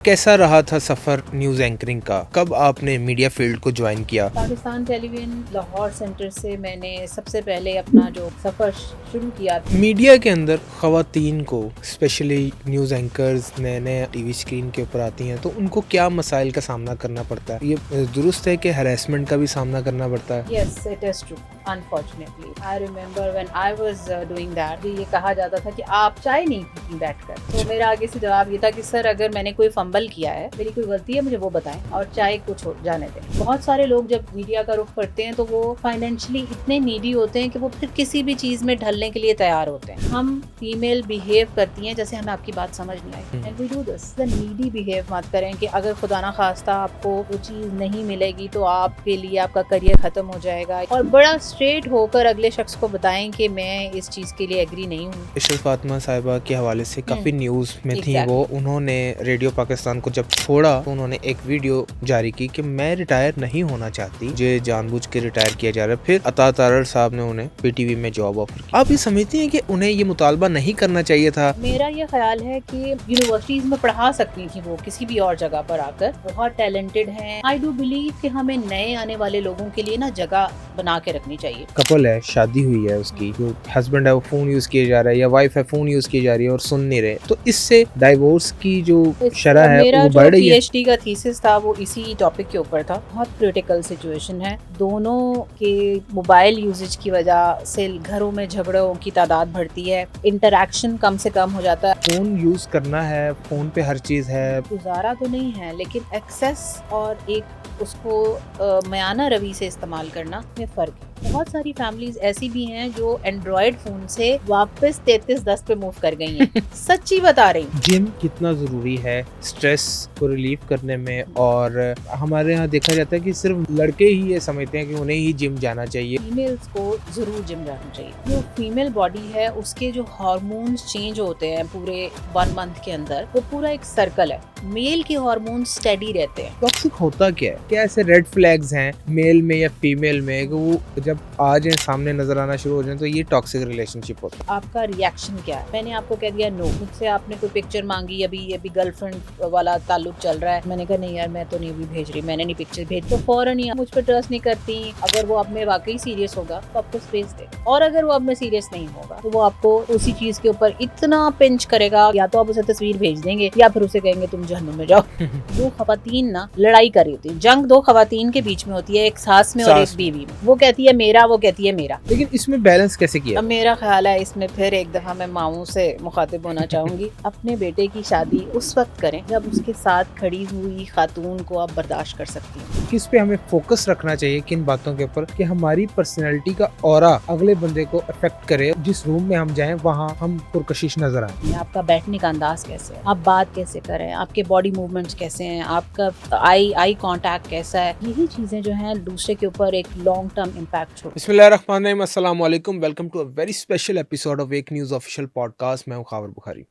कैसा रहा था सफ़र न्यूज़ एंकरिंग का? कब आपने मीडिया फील्ड को ज्वाइन किया? पाकिस्तान टेलीविज़न लाहौर सेंटर से मैंने सबसे पहले अपना जो सफ़र शुरू किया। मीडिया के अंदर ख़वातीन को स्पेशली न्यूज़ एंकर्स नए टीवी स्क्रीन के ऊपर आती हैं तो उनको क्या मसाइल का सामना करना पड़ता है? ये दुरुस्त है कि हैरेसमेंट का भी सामना करना पड़ता है? Yes, it is true. Unfortunately I remember when I was doing that, ये कहा जाता था कि आप चाय नहीं पीती बैठकर। तो मेरा आगे से जवाब ये था कि सर, अगर मैंने कोई फंबल किया है, मेरी कोई गलती है, मुझे वो बताएं और चाय को छोड़ जाने दें। बहुत सारे लोग जब मीडिया का रुख करते हैं तो वो फाइनेंशियली इतने नीडी होते हैं कि वो फिर किसी भी चीज में ढलने के लिए तैयार होते हैं। हम फीमेल बिहेव करती हैं जैसे हमें आपकी बात समझ नहीं आई, and we do this. The needy behave मत करें कि अगर खुदा ना खास्ता आपको वो चीज नहीं मिलेगी तो आपके लिए आपका करियर खत्म हो जाएगा, और बड़ा स्ट्रेट होकर अगले शख्स को बताएं कि मैं इस चीज के लिए एग्री नहीं हूँ। इशरत फातिमा साहिबा के हवाले से काफ़ी न्यूज़ में थी Exactly. वो। उन्होंने रेडियो पाकिस्तान को जब छोड़ा तो उन्होंने एक वीडियो जारी की कि मैं रिटायर नहीं होना चाहती, मुझे जानबूझ के रिटायर किया जा रहा है। फिर अता तारर साहब ने उन्हें पीटीवी में जॉब ऑफर की। आप ये समझती हैं कि उन्हें ये मुतालबा नहीं करना चाहिए था? मेरा ये ख्याल है कि यूनिवर्सिटीज में पढ़ा सकती थी वो किसी भी और जगह पर आकर, बहुत टैलेंटेड हैं। आई डू बिलीव कि हमें नए आने वाले लोगों के लिए ना जगह बना के रखनी चाहिए। कपल है, शादी हुई है उसकी, जो हस्बैंड है वो फोन यूज किया जा रहा है या वाइफ है फोन यूज की जा रही है और सुन नहीं रहे, तो इससे डाइवोर्स की जो शरह है मेरा वो जो बढ़ रही है। पीएचडी का थीसिस था वो इसी टॉपिक के ऊपर था। बहुत क्रिटिकल सिचुएशन है। दोनों के मोबाइल यूजेज की वजह से घरों में झगड़ों की तादाद बढ़ती है, इंटरैक्शन कम से कम हो जाता है। फोन यूज करना है, फोन पे हर चीज है, गुजारा तो नहीं है, लेकिन एक्सेस और एक उसको मयाना रवि से इस्तेमाल करना में फ़र्क है। बहुत सारी फैमिलीज ऐसी भी हैं जो एंड्रॉयड फोन से वापस 3310 पे मूव कर गई हैं। सच्ची बता रही हूँ। जिम कितना ज़रूरी है स्ट्रेस को रिलीव करने में। और हमारे यहाँ देखा जाता है कि सिर्फ लड़के ही ये समझते हैं कि उन्हें ही जिम जाना चाहिए। फीमेल्स को जरूर जिम जाना चाहिए। जो फीमेल बॉडी है उसके जो हार्मोन्स चेंज होते हैं पूरे 1 मंथ के अंदर, वो पूरा एक सर्कल है। मेल के हार्मोन्स स्टेडी रहते हैं। टॉक्सिक होता क्या है? क्या ऐसे रेड फ्लैग्स हैं मेल में या फीमेल में कि वो जब आ जाए सामने नजर आना शुरू हो जाए तो ये टॉक्सिक रिलेशनशिप होता है? आपका रिएक्शन क्या है? मैंने आपको कह दिया नो, मुझसे आपने कोई पिक्चर मांगी, अभी गर्लफ्रेंड वाला ताल्लुक चल रहा है, मैंने कहा नहीं यार मैं तो नहीं अभी भेज रही, मैंने नहीं पिक्चर भेज, तो फौरन ही मुझ पर ट्रस्ट नहीं करती। अगर वो आप में वाकई सीरियस होगा तो आपको स्पेस दे, और अगर वो आप में सीरियस नहीं होगा तो वो आपको उसी चीज के ऊपर इतना पिंच करेगा, या तो आप उसे तस्वीर भेज देंगे या फिर उसे कहेंगे तुम जहन्नुम में जाओ। दो खवातीन ना लड़ाई कर रही होती है, जंग दो खवातीन के बीच में होती है, एक सास में और एक बीवी में। वो कहती है मेरा, वो कहती है मेरा। लेकिन इसमें बैलेंस कैसे किया? अब मेरा ख्याल है इसमें फिर एक दफा मैं माऊं से मुखातिब होना चाहूंगी। अपने बेटे की शादी उस वक्त करें जब उसके साथ खड़ी हुई खातून को आप बर्दाश्त कर सकती हैं। किस पे हमें फोकस रखना चाहिए, किन बातों के ऊपर कि हमारी पर्सनैलिटी का ऑरा अगले बंदे को अफेक्ट करे, जिस रूम में हम जाएं वहाँ हम पुरकशिश नजर आए। आपका बैठने का अंदाज कैसे है, आप बात कैसे करें, आपके बॉडी मूवमेंट्स कैसे हैं, आपका आई कांटेक्ट कैसा है, यही चीजें जो हैं दूसरे के ऊपर एक लॉन्ग टर्म इम्पैक्ट छोड़। बिस्मिल्लाहिर्रहमानिर्रहीम, अस्सलाम वालेकुम, welcome to a very special episode of एक न्यूज़ ऑफिशियल पॉडकास्ट। मैं हूं खावर बुखारी।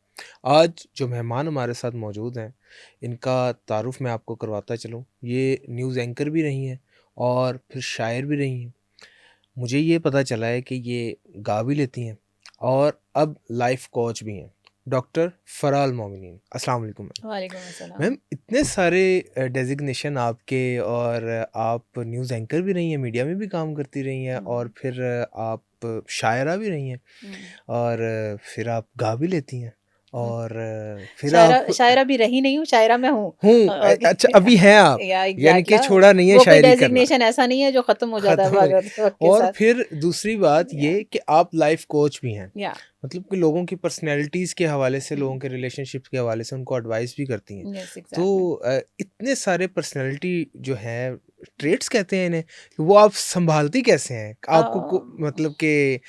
आज जो मेहमान हमारे साथ मौजूद हैं इनका तारुफ मैं आपको करवाता चलूं। ये न्यूज़ एंकर भी रही हैं और फिर शायर भी रही हैं। मुझे ये पता चला है कि ये गा भी लेती हैं और अब लाइफ कोच भी हैं। डॉक्टर फ़राल मोमिनीन, अस्सलाम वालेकुम मैम। वालेकुम अस्सलाम। मैम, इतने सारे डेजिग्नेशन आपके, और आप न्यूज़ एंकर भी रही हैं, मीडिया में भी काम करती रही हैं और फिर आप शायरा भी रही हैं और फिर आप गा भी लेती हैं और फिर आप शायरा भी रही नहीं हूँ, शायरा मैं हूँ। अच्छा अभी हैं आप, या यानी कि एग्जैक्टली, छोड़ा नहीं है वो कोई शायरी करना, डेजिग्नेशन ऐसा नहीं है जो खत्म हो जाता है खत्म है। वक्त के और साथ। फिर दूसरी बात ये कि आप लाइफ कोच भी हैं, या मतलब कि लोगों की पर्सनैलिटीज़ के हवाले से, लोगों के रिलेशनशिप्स के हवाले से उनको एडवाइस भी करती हैं। यस तो एग्जैक्टली। इतने सारे पर्सनैलिटी जो हैं, ट्रेट्स कहते हैं इन्हें, वो आप संभालती कैसे हैं? आपको मतलब कि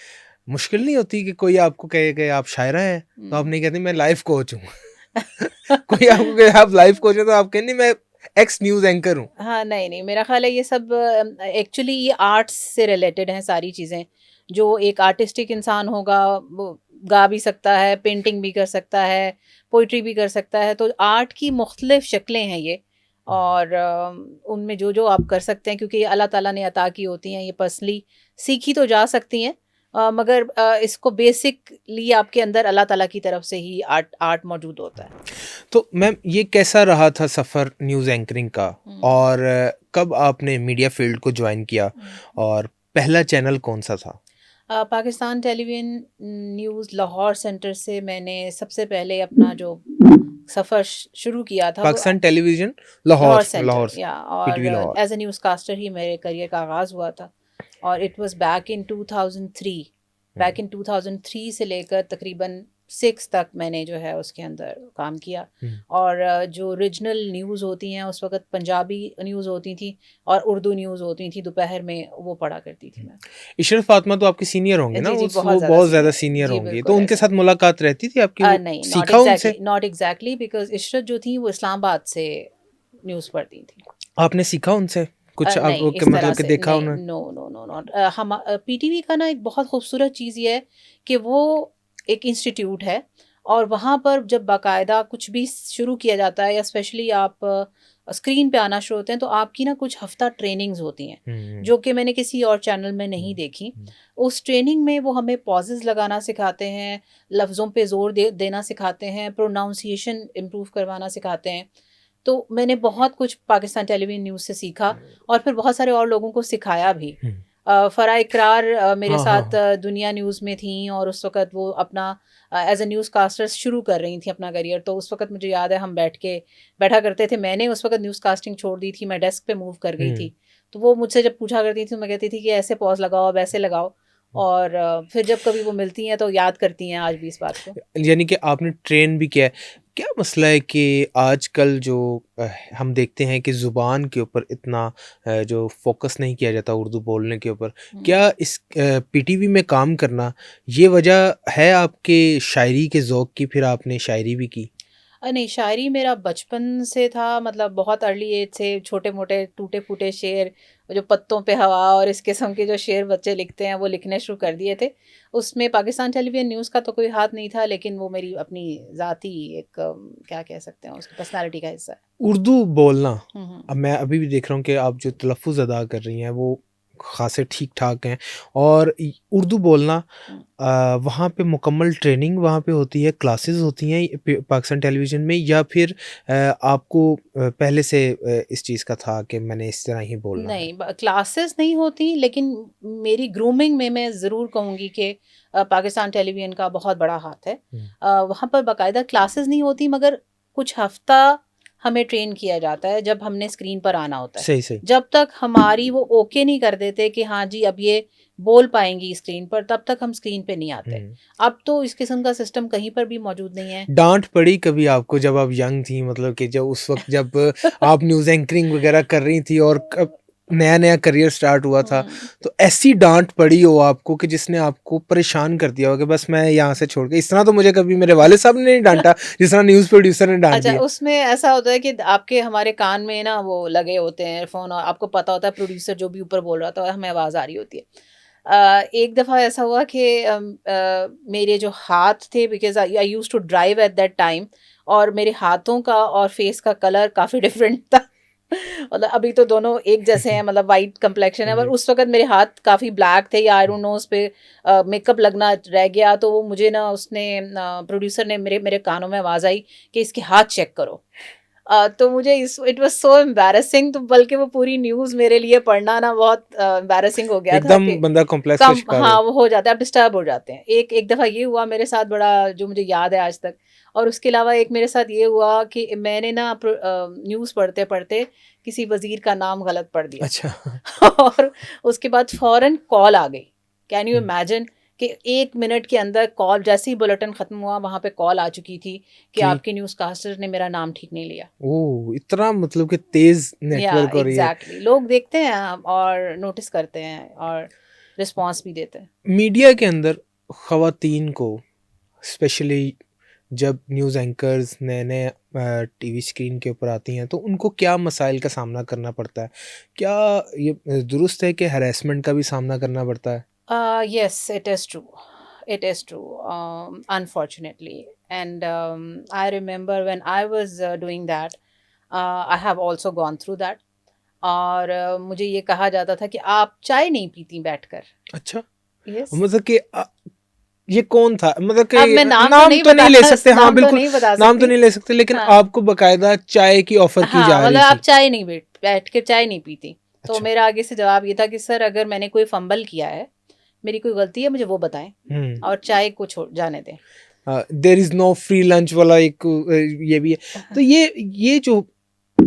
मुश्किल नहीं होती कि कोई आपको कहे कि आप शायरा हैं तो आप नहीं कहती मैं लाइफ कोच हूँ? कोई आपको कहे आप लाइफ कोच हैं तो आप कहनी मैं एक्स न्यूज़ एंकर हूँ। हाँ, नहीं नहीं, मेरा ख्याल है ये सब एक्चुअली ये आर्ट्स से रिलेटेड हैं सारी चीज़ें। जो एक आर्टिस्टिक इंसान होगा वो गा भी सकता है, पेंटिंग भी कर सकता है, पोइट्री भी कर सकता है। तो आर्ट की मुख्तलिफ शक्लें हैं ये, और उनमें जो जो आप कर सकते हैं, क्योंकि ये अल्लाह ताला ने अता की होती हैं, ये पर्सनली सीखी तो जा सकती हैं, मगर इसको बेसिकली आपके अंदर अल्लाह ताला की तरफ से ही आर्ट मौजूद होता है। तो मैम ये कैसा रहा था सफ़र न्यूज़ एंकरिंग का? और कब आपने मीडिया फ़ील्ड को जॉइन किया और पहला चैनल कौन-सा था? Pakistan television news Lahore centre से मैंने सबसे पहले अपना जो सफ़र शुरू किया था वो पाकिस्तान टेलीविज़न लाहौर लाहौर सेंटर लाहौर या और PTV Lahore. As a newscaster ही मेरे करियर का आगाज़ हुआ था और इट वाज बैक इन 2003। हुँ, बैक इन 2003 से लेकर तकरीबन 6 तक मैंने जो है उसके अंदर काम किया हुँ। और जो रीजनल न्यूज़ होती हैं उस वक्त पंजाबी न्यूज़ होती थी और उर्दू न्यूज़ होती थी दोपहर में, वो पढ़ा करती थी मैं। इशरत फ़ातिमा तो आपके सीनियर होंगे ना? जी, जी, वो बहुत ज़्यादा बहुत ज़्यादा सीनियर है। सीनियर जी, होंगी, तो बिल्कुल उनके ऐसा साथ है। मुलाकात रहती थी आपकी? वो नहीं, सीखा उनसे? नॉट एग्ज़ैक्टली बिकॉज़ इशरत जो थी वो इस्लामाबाद से न्यूज़ पढ़ती थी। आपने सीखा उनसे? कुछ आप नहीं, के इस तरह मतलब कि से देखा नहीं, उन्हें? No, no, no, not PTV का ना एक बहुत खूबसूरत चीज़ ये है कि वो एक इंस्टीट्यूट है और वहाँ पर जब बाकायदा कुछ भी शुरू किया जाता है या स्पेशली आप स्क्रीन पे आना शुरू होते हैं तो आपकी ना कुछ हफ्ता ट्रेनिंग्स होती हैं, हुँ, जो कि मैंने किसी और चैनल में नहीं हुँ, देखी। हुँ, उस ट्रेनिंग में वो हमें पॉजेज़ लगाना सिखाते हैं, लफ्ज़ों पे ज़ोर देना सिखाते हैं, प्रोनाउंसिएशन इम्प्रूव करवाना सिखाते हैं। तो मैंने बहुत कुछ पाकिस्तान टेलीविज़न न्यूज़ से सीखा और फिर बहुत सारे और लोगों को सिखाया भी। हुँ। फ़रा इकरार मेरे हाँ, हाँ, साथ हाँ। दुनिया न्यूज़ में थीं और उस वक़्त वो अपना एज़ अ न्यूज़ कास्टर शुरू कर रही थीं अपना करियर। तो उस वक़्त मुझे याद है हम बैठा करते थे। मैंने उस वक़्त न्यूज़ कास्टिंग छोड़ दी थी, मैं डेस्क पे मूव कर गई हुँ, थी। तो वो मुझसे जब पूछा करती थी, तो मैं कहती थी कि ऐसे पॉज़ लगाओ, अब ऐसे लगाओ हुँ। और फिर जब कभी वो मिलती हैं तो याद करती हैं आज भी इस बात को। यानी कि आपने ट्रेन भी किया है। क्या मसला है कि आजकल जो हम देखते हैं कि ज़ुबान के ऊपर इतना जो फ़ोकस नहीं किया जाता उर्दू बोलने के ऊपर। हुँ। क्या इस पीटीवी में काम करना ये वजह है आपके शायरी के ज़ौक़ की, फिर आपने शायरी भी की? नहीं, शायरी मेरा बचपन से था, मतलब बहुत अर्ली एज से छोटे-मोटे टूटे-फूटे शेर, जो पत्तों पे हवा और इस किस्म के जो शेर बच्चे लिखते हैं वो लिखने शुरू कर दिए थे। उसमें पाकिस्तान टेलीविज़न न्यूज़ का तो कोई हाथ नहीं था, लेकिन वो मेरी अपनी ज़ाती एक क्या कह सकते हैं उसकी पर्सनैलिटी का हिस्सा है। उर्दू बोलना, हुँ, हुँ। अब मैं अभी भी देख रहा हूँ कि आप जो तलफ़्फ़ुज़ अदा कर रही हैं वो ख़ासे ठीक-ठाक हैं और उर्दू बोलना हुँ। वहाँ पे मुकम्मल ट्रेनिंग वहाँ पे होती है, क्लासेस होती हैं पाकिस्तान टेलीविज़न में, या फिर आपको पहले से इस चीज़ का था कि मैंने इस तरह ही बोलना है? नहीं, क्लासेस नहीं होती, लेकिन मेरी ग्रूमिंग में मैं ज़रूर कहूँगी कि पाकिस्तान टेलीविज़न का बहुत बड़ा हाथ है। हुँ, वहाँ पर बाकायदा क्लासेस नहीं होती, मगर कुछ हफ्ता हमें ट्रेन किया जाता है जब हमने स्क्रीन पर आना होता है। सही, सही। जब तक हमारी वो ओके नहीं कर देते कि हाँ जी अब ये बोल पाएंगी स्क्रीन पर, तब तक हम स्क्रीन पे नहीं आते। हुँ। अब तो इस किस्म का सिस्टम कहीं पर भी मौजूद नहीं है। डाँट पड़ी कभी आपको जब आप यंग थी, मतलब कि जब उस वक़्त जब आप न्यूज़ एंकरिंग वग़ैरह कर रही थी और कब नया-नया करियर स्टार्ट हुआ था, हम्म। तो ऐसी डाँट पड़ी हो आपको कि जिसने आपको परेशान कर दिया हो कि बस मैं यहाँ से छोड़ के, इस तरह तो मुझे कभी मेरे वालिद साहब ने नहीं डाँटा, जिस तरह न्यूज़ प्रोड्यूसर ने डाँट अच्छा, दिया? उसमें ऐसा होता है कि आपके हमारे कान में ना वो लगे होते हैं ईयरफ़ोन और आपको पता होता है प्रोड्यूसर जो भी ऊपर बोल रहा था हमें आवाज़ आ रही होती है। एक दफ़ा ऐसा हुआ कि मेरे जो हाथ थे, because I I used to drive at that time, और मेरे हाथों का और फेस का कलर काफ़ी डिफरेंट था। मतलब अभी तो दोनों एक जैसे हैं, मतलब वाइट कम्प्लेक्शन है, पर जी। उस वक़्त मेरे हाथ काफ़ी ब्लैक थे या आई डोंट नो उस पे मेकअप लगना रह गया, तो वो मुझे ना उसने प्रोड्यूसर ने मेरे मेरे कानों में आवाज़ आई कि इसके हाथ चेक करो। तो मुझे इस इट वाज़ सो एम्बैरेसिंग, तो बल्कि वो पूरी न्यूज़ मेरे लिए पढ़ना ना बहुत एम्बैरेसिंग हो गया था एकदम कि बंदा कॉम्प्लेक्स का कम, शिकार हाँ, हो। वो हो जाता है, आप डिस्टर्ब हो जाते हैं। एक एक दफ़ा ये हुआ मेरे साथ बड़ा, जो मुझे याद है आज तक। और उसके अलावा एक मेरे साथ ये हुआ कि मैंने ना न्यूज़ पढ़ते-पढ़ते किसी वज़ीर का नाम गलत पढ़ दिया। अच्छा। और उसके बाद फ़ौरन कॉल आ गई। कैन यू हुँ, इमेजिन कि 1 मिनट के अंदर कॉल, जैसे ही बुलेटिन ख़त्म हुआ वहाँ पे कॉल आ चुकी थी कि कि आपके न्यूज़ कास्टर ने मेरा नाम ठीक नहीं लिया। ओह! इतना मतलब कि तेज़ या नेटवर्क और ये एग्ज़ैक्टली, लोग देखते हैं और नोटिस करते हैं और रिस्पॉन्स भी देते हैं। मीडिया के अंदर ख़वातीन को स्पेशली जब न्यूज़ एंकर्स नए-नए टीवी स्क्रीन के ऊपर आती हैं, तो उनको क्या मसाइल का सामना करना पड़ता है? क्या ये दुरुस्त है कि हैरेसमेंट का भी सामना करना पड़ता है? Yes, it is true. It is true, unfortunately. And I remember when I was doing that, I have also gone through that. और मुझे ये कहा जाता था कि आप चाय नहीं पीती बैठकर। अच्छा, यस। मतलब कि ये कौन था, मतलब अब कि मैं नाम तो नाम नहीं तो नहीं ले बता सकते, हाँ नाम तो बिल्कुल नहीं बता नाम तो सकती। नहीं ले सकते, लेकिन हाँ आपको बकायदा चाय की ऑफर की हाँ, जा रही मतलब आप थी। चाय नहीं बैठ के चाय नहीं पीती। तो अच्छा। मेरा आगे से जवाब ये था कि सर अगर मैंने कोई फंबल किया है, मेरी कोई गलती है, मुझे वो बताएं हम्म। और चाय को छोड़ जाने दें। There is no free lunch वाला एक ये भी है। तो ये जो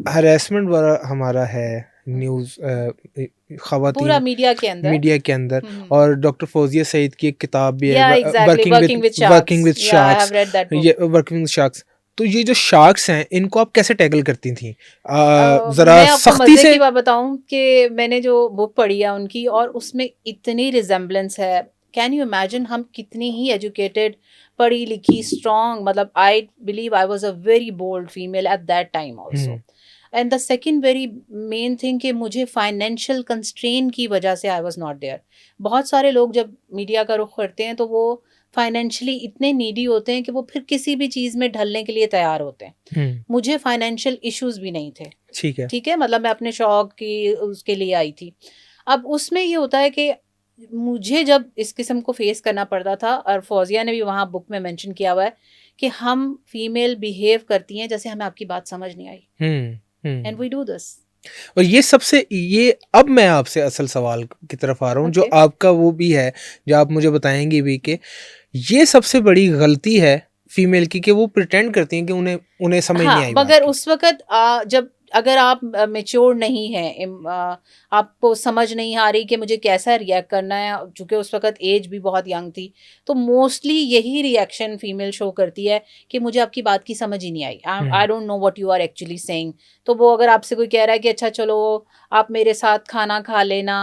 हरेसमेंट वाला हमारा है न्यूज़, पूरा खवातीन मीडिया के अंदर। मीडिया के अंदर, हम्म। और डॉक्टर फौजिया सईद की एक किताब भी है, yeah exactly, working with working sharks, with yeah I have sharks, read that book. ये वर्किंग विद शार्क्स। तो ये जो शार्क्स हैं इनको आप कैसे टैकल करती थी, जरा मैं आपको सख्ती मजे से? की बात बताऊं कि मैंने जो बुक पढ़ी है उनकी, और उसमें इतनी रिजेम्बलेंस है। कैन यू इमेजिन, हम कितनी ही एजुकेटेड, पढ़ी लिखी, स्ट्रॉन्ग, मतलब I believe I was a very bold female at that time also. And the second very main thing कि मुझे फाइनेंशियल कंस्ट्रेन की वजह से आई वॉज नॉट देयर। बहुत सारे लोग जब मीडिया का रुख करते हैं तो वो फाइनेंशियली इतने नीडी होते हैं कि वो फिर किसी भी चीज़ में ढलने के लिए तैयार होते हैं। मुझे फाइनेंशियल इश्यूज भी नहीं थे। ठीक है। ठीक है, मतलब मैं अपने शौक की उसके लिए आई थी। अब उसमें ये होता है कि मुझे जब इस किस्म को फेस करना पड़ता था, और फौजिया ने भी वहाँ बुक में मेंशन किया हुआ है कि हम फीमेल बिहेव करती हैं जैसे हमें आपकी बात समझ नहीं आई, एंड वी डू दिस। और ये सबसे, ये अब मैं आपसे असल सवाल की तरफ आ रहा हूँ, जो ओके। आपका वो भी है, जो आप मुझे बताएंगे भी कि ये सबसे बड़ी गलती है फीमेल की, कि वो प्रिटेंड करती हैं कि उन्हें उन्हें समझ नहीं हाँ, आई बात मगर की। उस वक़्त जब अगर आप मैच्योर नहीं हैं, आपको समझ नहीं आ रही कि मुझे कैसा रिएक्ट करना है, चूँकि उस वक़्त एज भी बहुत यंग थी, तो मोस्टली यही रिएक्शन फीमेल शो करती है कि मुझे आपकी बात की समझ ही नहीं आई। I don't know what you are actually saying. तो वो अगर आपसे कोई कह रहा है कि अच्छा चलो आप मेरे साथ खाना खा लेना,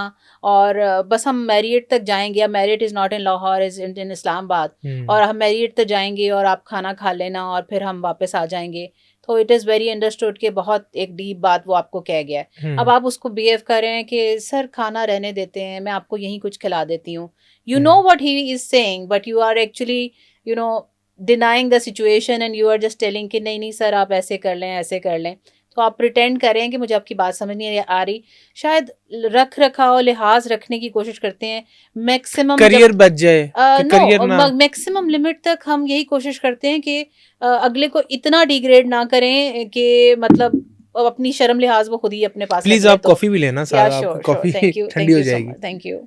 और बस हम मैरियट तक जाएँगे, या Marriott is not in Lahore, is in Islamabad, और हम मैरियट तक जाएँगे और आप खाना खा लेना और फिर हम वापस आ जाएँगे। तो इट इज़ वेरी अंडरस्टूड कि बहुत एक डीप बात वो आपको कह गया है। अब आप उसको बिहेव कर रहे हैं कि सर खाना रहने देते हैं, मैं आपको यहीं कुछ खिला देती हूँ। You know what he is saying, but you are actually you know denying the situation, and you are just telling कि नहीं नहीं सर आप ऐसे कर लें, ऐसे कर लें। तो आप प्रिटेंड कर रहे हैं कि मुझे आपकी बात समझ नहीं आ रही। शायद रख रखाव, लिहाज रखने की कोशिश करते हैं मैक्सिमम, करियर बच जाए, कि करियर ना। नो मैक्सिमम लिमिट तक हम यही कोशिश करते हैं कि अगले को इतना डिग्रेड ना करें कि मतलब अपनी शर्म लिहाज वो खुद ही अपने पास रख प्लीज ले। आप तो कॉफी भी लेना, या सारा आपकी श्योर श्योर, कॉफी ठंडी थैंक हो यू सो जाएगी। Much, thank you.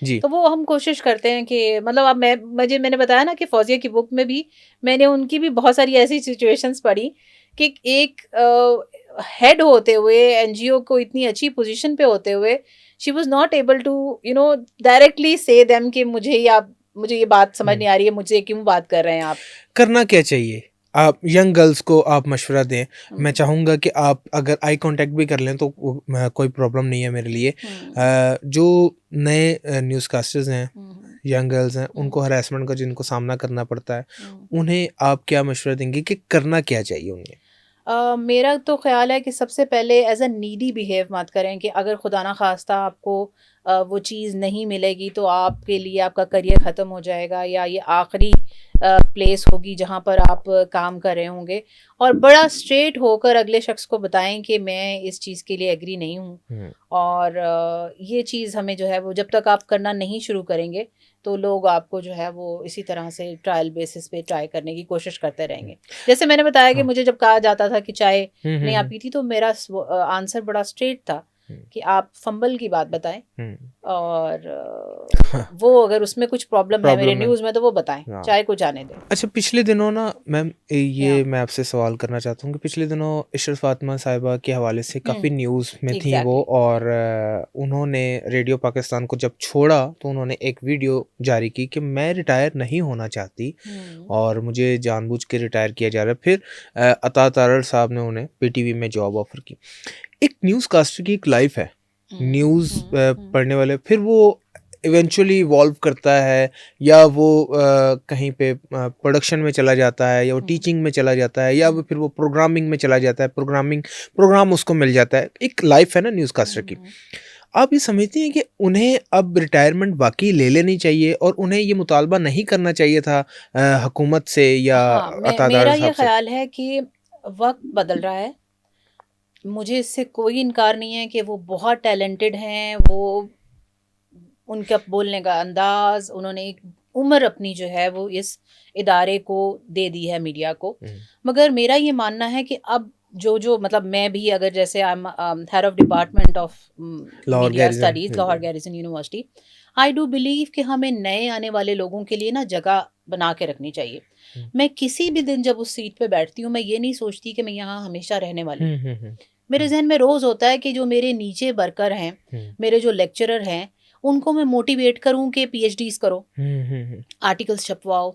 जी। तो वो हम कोशिश करते हैं कि मतलब अब मैंने बताया ना कि फौजिया की बुक में भी मैंने उनकी भी बहुत सारी ऐसी सिचुएशंस पढ़ी कि एक हेड होते हुए, एनजीओ को इतनी अच्छी पोजीशन पे होते हुए, she was not able to directly say them कि मुझे ये बात समझ नहीं आ रही है, मुझे क्यों बात कर रहे हैं आप। करना क्या चाहिए? आप यंग गर्ल्स को आप मशवरा दें। मैं हम्म, चाहूँगा कि आप अगर आई कांटेक्ट भी कर लें तो कोई प्रॉब्लम नहीं है मेरे लिए। जो नए न्यूज़ कास्टर्स हैं, हम्म, यंग गर्ल्स हैं, हम्म, उनको हरासमेंट का जिनको सामना करना पड़ता है, हम्म। उन्हें आप क्या मशवरा देंगे कि करना क्या चाहिए उन्हें? मेरा तो ख़्याल है कि सबसे पहले एज़ अ नीडी बिहेव मत करें, कि अगर खुदा ना खास्ता आपको वो चीज़ नहीं मिलेगी तो आपके लिए आपका करियर ख़त्म हो जाएगा, या ये आखिरी प्लेस होगी जहाँ पर आप काम कर रहे होंगे। और बड़ा स्ट्रेट होकर अगले शख्स को बताएं कि मैं इस चीज़ के लिए एग्री नहीं हूँ, और ये चीज़ हमें जो है वो जब तक आप करना नहीं शुरू करेंगे तो लोग आपको जो है वो इसी तरह से ट्रायल बेसिस पे ट्राई करने की कोशिश करते रहेंगे। जैसे मैंने बताया कि हाँ। मुझे जब कहा जाता था कि चाय नहीं आप हम्म। पीती, तो मेरा आंसर बड़ा स्ट्रेट था कि आप फंबल की बात बताएं, और वो अगर उसमें कुछ प्रॉब्लम है मेरे प्रॉब्लम है। न्यूज़ में तो वो बताएं, हाँ। चाय को जाने दें। अच्छा, पिछले दिनों ना मैम, या ये मैं आपसे सवाल करना चाहता हूँ कि पिछले दिनों इशरत फातिमा साहिबा के हवाले से काफ़ी न्यूज़ में थी वो, एग्जैक्टली। और उन्होंने रेडियो पाकिस्तान को जब छोड़ा तो उन्होंने एक वीडियो जारी की कि मैं रिटायर नहीं होना चाहती और मुझे जानबूझ के रिटायर किया जा रहा है। फिर अता तारड़ साहब ने उन्हें पीटीवी में जॉब ऑफर की। एक न्यूज़ कास्टर की एक लाइफ है, न्यूज़ पढ़ने वाले, फिर वो इवेंचुअली इवॉल्व करता है, या वो कहीं पे प्रोडक्शन में चला जाता है, या वो टीचिंग में चला जाता है, या वो फिर वो प्रोग्रामिंग में चला जाता है, प्रोग्राम उसको मिल जाता है। एक लाइफ है ना न्यूज़ कास्टर की। आप ये समझती हैं कि उन्हें अब रिटायरमेंट वाकई ले लेनी चाहिए, और उन्हें ये मुतालबा नहीं करना चाहिए था हुकूमत से या हाँ, अतादार मेरा साहब ये से? ख्याल है कि वक्त बदल रहा है। मुझे इससे कोई इनकार नहीं है कि वो बहुत टैलेंटेड हैं, वो उनका बोलने का अंदाज, उन्होंने एक उम्र अपनी जो है वो इस इदारे को दे दी है, मीडिया को। मगर मेरा ये मानना है कि अब जो मतलब मैं भी अगर जैसे I am head of department of Lahore media garrison studies, Lahore garrison university, I do believe कि हमें नए आने वाले लोगों के लिए ना जगह बना के रखनी चाहिए। मैं किसी भी दिन जब उस सीट पे बैठती हूँ, मैं ये नहीं सोचती कि मैं यहाँ हमेशा रहने वाली हूँ। मेरे जहन में रोज होता है कि जो मेरे नीचे वर्कर हैं, मेरे जो लेक्चरर हैं, उनको मैं मोटिवेट करूं कि पीएचडीज करो, आर्टिकल्स छपवाओ,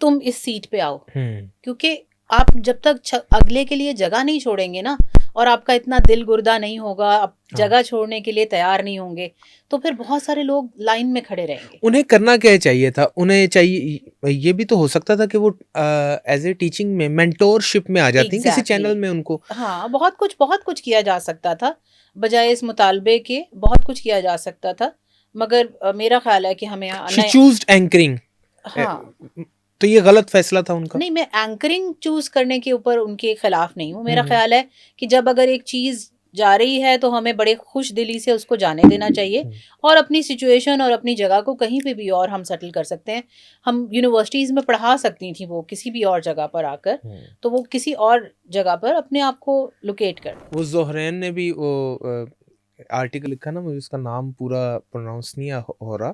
तुम इस सीट पे आओ। क्योंकि आप जब तक अगले के लिए जगह नहीं छोड़ेंगे ना, और आपका इतना दिल गुर्दा नहीं होगा, आप जगह छोड़ने के लिए तैयार नहीं होंगे, तो फिर बहुत सारे लोग लाइन में खड़े रहेंगे। उन्हें करना क्या चाहिए था? उन्हें चाहिए, ये भी तो हो सकता था कि वो एज ए टीचिंग में मेंटोरशिप में आ जाती किसी चैनल में उनको। हाँ, बहुत कुछ किया जा सकता था, बजाय इस मुतालबे के बहुत कुछ किया जा सकता था। मगर मेरा ख्याल है कि हमें She chose एंकरिंग। हाँ, तो ये गलत फैसला था उनका? नहीं, मैं एंकरिंग चूज करने के ऊपर उनके खिलाफ नहीं हूँ। मेरा ख्याल है कि जब अगर एक चीज जा रही है तो हमें बड़े खुश दिली से उसको जाने देना चाहिए, और अपनी सिचुएशन और अपनी जगह को कहीं पे भी और हम सेटल कर सकते हैं। हम यूनिवर्सिटीज में पढ़ा सकती थी वो किसी भी और जगह पर आकर, तो वो किसी और जगह पर अपने आप को लोकेट कर। वो ज़ोहरैन ने भी वो आर्टिकल लिखा ना, मुझे उसका नाम पूरा प्रोनाउंस नहीं हो रहा,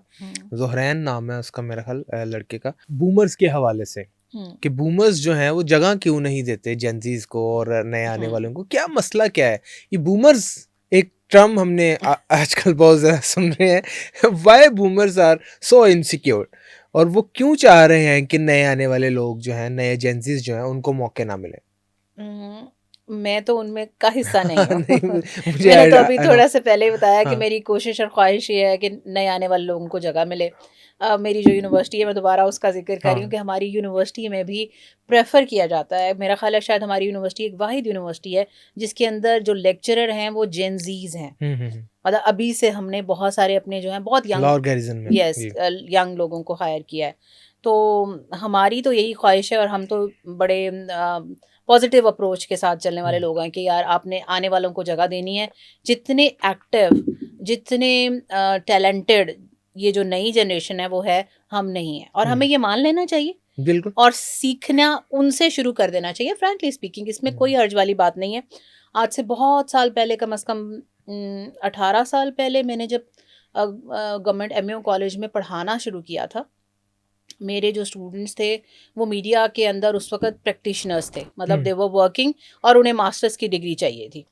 ज़ोहरैन नाम है उसका मेरा ख्याल लड़के का, बूमर्स के हवाले से कि बूमर्स जो हैं वो जगह क्यों नहीं देते जेनजीज को और नए आने वालों को, क्या मसला क्या है? ये बूमर्स एक टर्म हमने आजकल बहुत ज़्यादा सुन रहे हैं, why boomers are so insecure, और वो क्यों चाह रहे हैं कि नए आने वाले लोग जो हैं, नए जेनजीज जो हैं, उनको मौके ना मिले। मैं तो उनमें का हिस्सा नहीं हूँ। मुझे मैंने तो अभी थोड़ा से पहले ही बताया कि हाँ। मेरी कोशिश और ख्वाहिश ये है कि नए आने वाले लोगों को जगह मिले। मेरी जो यूनिवर्सिटी है, मैं दोबारा उसका जिक्र कर रही हूँ कि हमारी यूनिवर्सिटी में भी प्रेफर किया जाता है। मेरा ख्याल है शायद हमारी यूनिवर्सिटी एक वाहिद यूनिवर्सिटी है जिसके अंदर जो लेक्चरर हैं वो जेनजीज हैं। मतलब अभी से हमने बहुत सारे अपने जो हैं बहुत यंग लोगों को हायर किया है। तो हमारी तो यही ख्वाहिश है, और हम तो बड़े पॉजिटिव अप्रोच के साथ चलने वाले लोग हैं कि यार आपने आने वालों को जगह देनी है। जितने एक्टिव, जितने टैलेंटेड ये जो नई जनरेशन है वो है, हम नहीं है, और हमें ये मान लेना चाहिए बिल्कुल, और सीखना उनसे शुरू कर देना चाहिए। फ्रैंकली स्पीकिंग, इसमें कोई हर्ज वाली बात नहीं है। आज से बहुत साल पहले, कम से कम 18 साल पहले, मैंने जब गवर्नमेंट एमएओ कॉलेज में पढ़ाना शुरू किया था, मेरे जो स्टूडेंट्स थे वो मीडिया के अंदर उस वक्त प्रैक्टिशनर्स थे, मतलब दे वर वर्किंग, और उन्हें मास्टर्स की डिग्री चाहिए थी।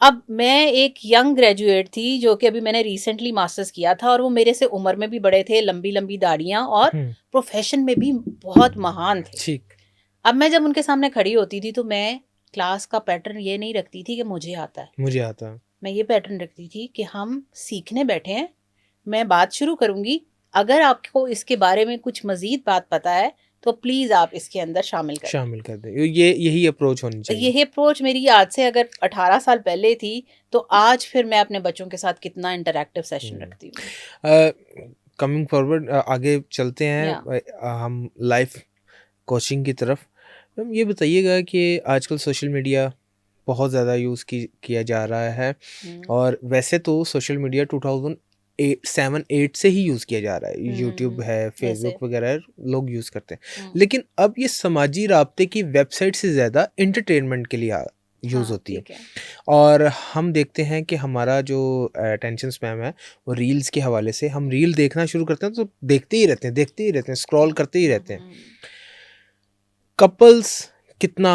अब मैं एक यंग ग्रेजुएट थी जो कि अभी मैंने रिसेंटली मास्टर्स किया था, और वो मेरे से उम्र में भी बड़े थे, लंबी लंबी दाढ़ियाँ, और प्रोफेशन में भी बहुत महान थे। ठीक। अब मैं जब उनके सामने खड़ी होती थी तो मैं क्लास का पैटर्न ये नहीं रखती थी कि मुझे आता है, मुझे आता है, मैं ये पैटर्न रखती थी कि हम सीखने बैठे हैं, मैं बात शुरू करूंगी, अगर आपको इसके बारे में कुछ मजीद बात पता है तो प्लीज आप इसके अंदर शामिल कर दें। ये यही अप्रोच होनी चाहिए। यही अप्रोच मेरी आज से अगर 18 साल पहले थी, तो आज फिर मैं अपने बच्चों के साथ कितना इंटरैक्टिव सेशन रखती हूँ। कमिंग फॉरवर्ड, आगे चलते हैं हम लाइफ कोचिंग की तरफ। मैम ये बताइएगा कि आजकल सोशल मीडिया बहुत ज़्यादा यूज़ किया जा रहा है, और वैसे तो सोशल मीडिया 2007-8 से ही यूज़ किया जा रहा है, यूट्यूब है, फेसबुक वगैरह लोग यूज़ करते हैं, लेकिन अब ये समाजी राब्ते की वेबसाइट से ज़्यादा एंटरटेनमेंट के लिए यूज़ होती है। और हम देखते हैं कि हमारा जो अटेंशन स्पैम है वो रील्स के हवाले से, हम रील देखना शुरू करते हैं तो देखते ही रहते हैं, स्क्रॉल करते ही रहते हैं। कपल्स कितना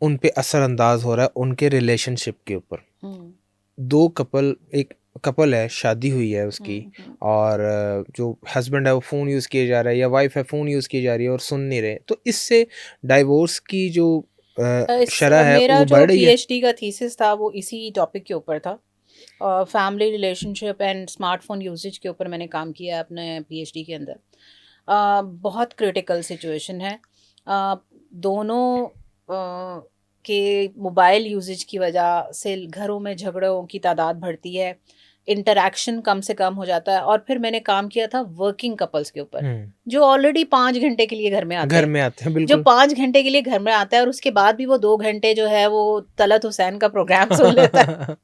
उन पे असरअंदाज हो रहा है उनके रिलेशनशिप के ऊपर। एक कपल है, शादी हुई है उसकी, और जो हस्बैंड है वो फ़ोन यूज़ किया जा रहा है, या वाइफ है फ़ोन यूज़ की जा रही है और सुन नहीं रहे, तो इससे डाइवोर्स की जो शरह है मेरा वो जो बढ़ रही है। पीएचडी का थीसिस था वो इसी टॉपिक के ऊपर था, family relationship and smartphone usage के ऊपर मैंने काम किया है अपने पीएचडी के अंदर। बहुत क्रिटिकल सिचुएशन है। दोनों के मोबाइल यूजेज की वजह से घरों में झगड़ों की तादाद बढ़ती है, इंटरैक्शन कम से कम हो जाता है। और फिर मैंने काम किया था वर्किंग कपल्स के ऊपर, जो ऑलरेडी 5 घंटे के लिए घर में आते हैं, बिल्कुल। जो 5 घंटे के लिए घर में आता है और उसके बाद भी वो 2 घंटे जो है वो तलत हुसैन का प्रोग्राम सुन लेता है।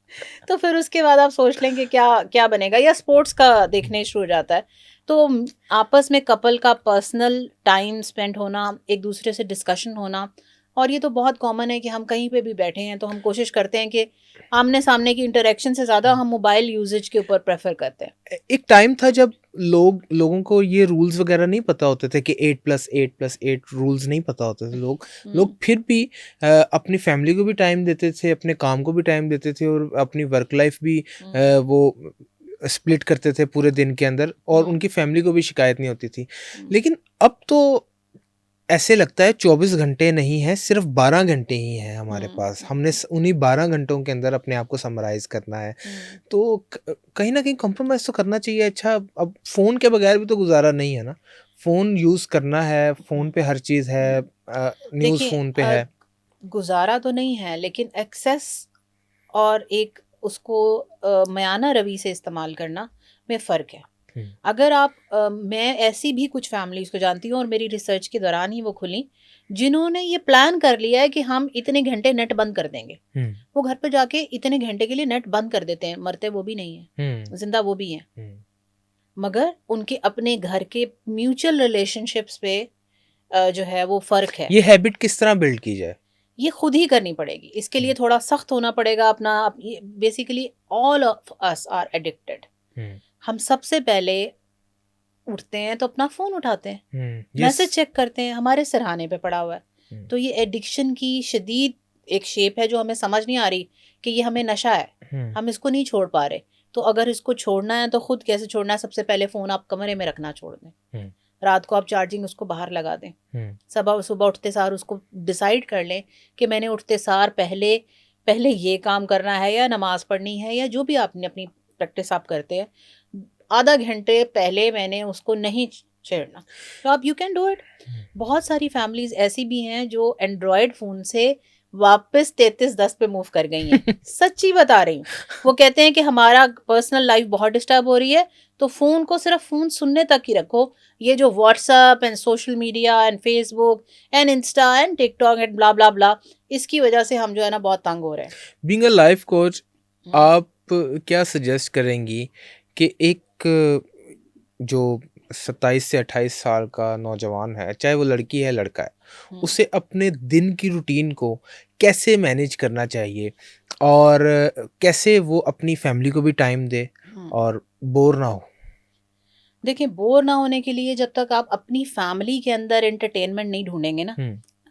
तो फिर उसके बाद आप सोच लें कि क्या क्या बनेगा, या स्पोर्ट्स का देखने शुरू हो जाता है। तो आपस में कपल का पर्सनल टाइम स्पेंड होना, एक दूसरे से डिस्कशन होना, और ये तो बहुत कॉमन है कि हम कहीं पे भी बैठे हैं तो हम कोशिश करते हैं कि आमने सामने की इंटरेक्शन से ज़्यादा हम मोबाइल यूजेज के ऊपर प्रेफर करते हैं। एक टाइम था जब लोगों को ये रूल्स वगैरह नहीं पता होते थे कि 8+8+8 रूल्स नहीं पता होते थे। लोग फिर भी अपनी फैमिली को भी टाइम देते थे, अपने काम को भी टाइम देते थे और अपनी वर्क लाइफ भी वो स्प्लिट करते थे पूरे दिन के अंदर, और उनकी फैमिली को भी शिकायत नहीं होती थी। लेकिन अब तो ऐसे लगता है 24 घंटे नहीं है, सिर्फ 12 घंटे ही हैं हमारे पास। हमने उन्हीं 12 घंटों के अंदर अपने आप को समराइज करना है। तो कहीं ना कहीं कॉम्प्रोमाइज़ तो करना चाहिए। अच्छा, अब फ़ोन के बगैर भी तो गुजारा नहीं है ना। फ़ोन यूज़ करना है, फ़ोन पे हर चीज़ है, न्यूज़ देखिए, फ़ोन पे है। गुजारा तो नहीं है, लेकिन एक्सेस और एक उसको मयाना रवि से इस्तेमाल करना में फ़र्क है। अगर आप मैं ऐसी भी कुछ फैमिलीज़ को जानती हूँ, और मेरी रिसर्च के दौरान ही वो खुली, जिन्होंने ये प्लान कर लिया है कि हम इतने घंटे नेट बंद कर देंगे। वो घर पे जाके इतने घंटे के लिए नेट बंद कर देते हैं, मरते वो भी नहीं है, जिंदा वो भी हैं, मगर उनके अपने घर के म्यूचुअल रिलेशनशिप्स पे जो है वो फ़र्क है। ये हैबिट किस तरह बिल्ड की जाए? ये खुद ही करनी पड़ेगी, इसके लिए थोड़ा सख्त होना पड़ेगा अपना। Basically all of us are addicted. हम सबसे पहले उठते हैं तो अपना फोन उठाते हैं, मैसेज चेक करते हैं, हमारे सिरहाने पे पड़ा हुआ है। तो ये एडिक्शन की शदीद एक शेप है जो हमें समझ नहीं आ रही कि ये हमें नशा है, हम इसको नहीं छोड़ पा रहे। तो अगर इसको छोड़ना है तो खुद कैसे छोड़ना है? सबसे पहले फोन आप कमरे में रखना छोड़ दें, रात को आप चार्जिंग उसको बाहर लगा दें, सुबह उठते सार उसको डिसाइड कर लें कि मैंने उठते सार पहले ये काम करना है, या नमाज पढ़नी है, या जो भी आपने अपनी प्रैक्टिस आप करते हैं, आधा घंटे पहले मैंने उसको नहीं छेड़ना। तो आप यू कैन डू इट। बहुत सारी फैमिलीज ऐसी भी हैं जो एंड्रॉयड फ़ोन से वापस 3310 पे मूव कर गई हैं। सच्ची बता रही हूँ। वो कहते हैं कि हमारा पर्सनल लाइफ बहुत डिस्टर्ब हो रही है, तो फ़ोन को सिर्फ फ़ोन सुनने तक ही रखो। ये जो WhatsApp and social media and Facebook and Insta and TikTok and blah blah blah, इसकी वजह से हम जो है ना बहुत तंग हो रहे हैं। बीइंग अ लाइफ कोच, आप क्या सजेस्ट करेंगी कि एक जो 27 से 28 साल का नौजवान है, चाहे वो लड़की है लड़का है, उसे अपने दिन की रूटीन को कैसे मैनेज करना चाहिए, और कैसे वो अपनी फैमिली को भी टाइम दे और बोर ना हो? देखिए, बोर ना होने के लिए जब तक आप अपनी फैमिली के अंदर एंटरटेनमेंट नहीं ढूंढेंगे ना,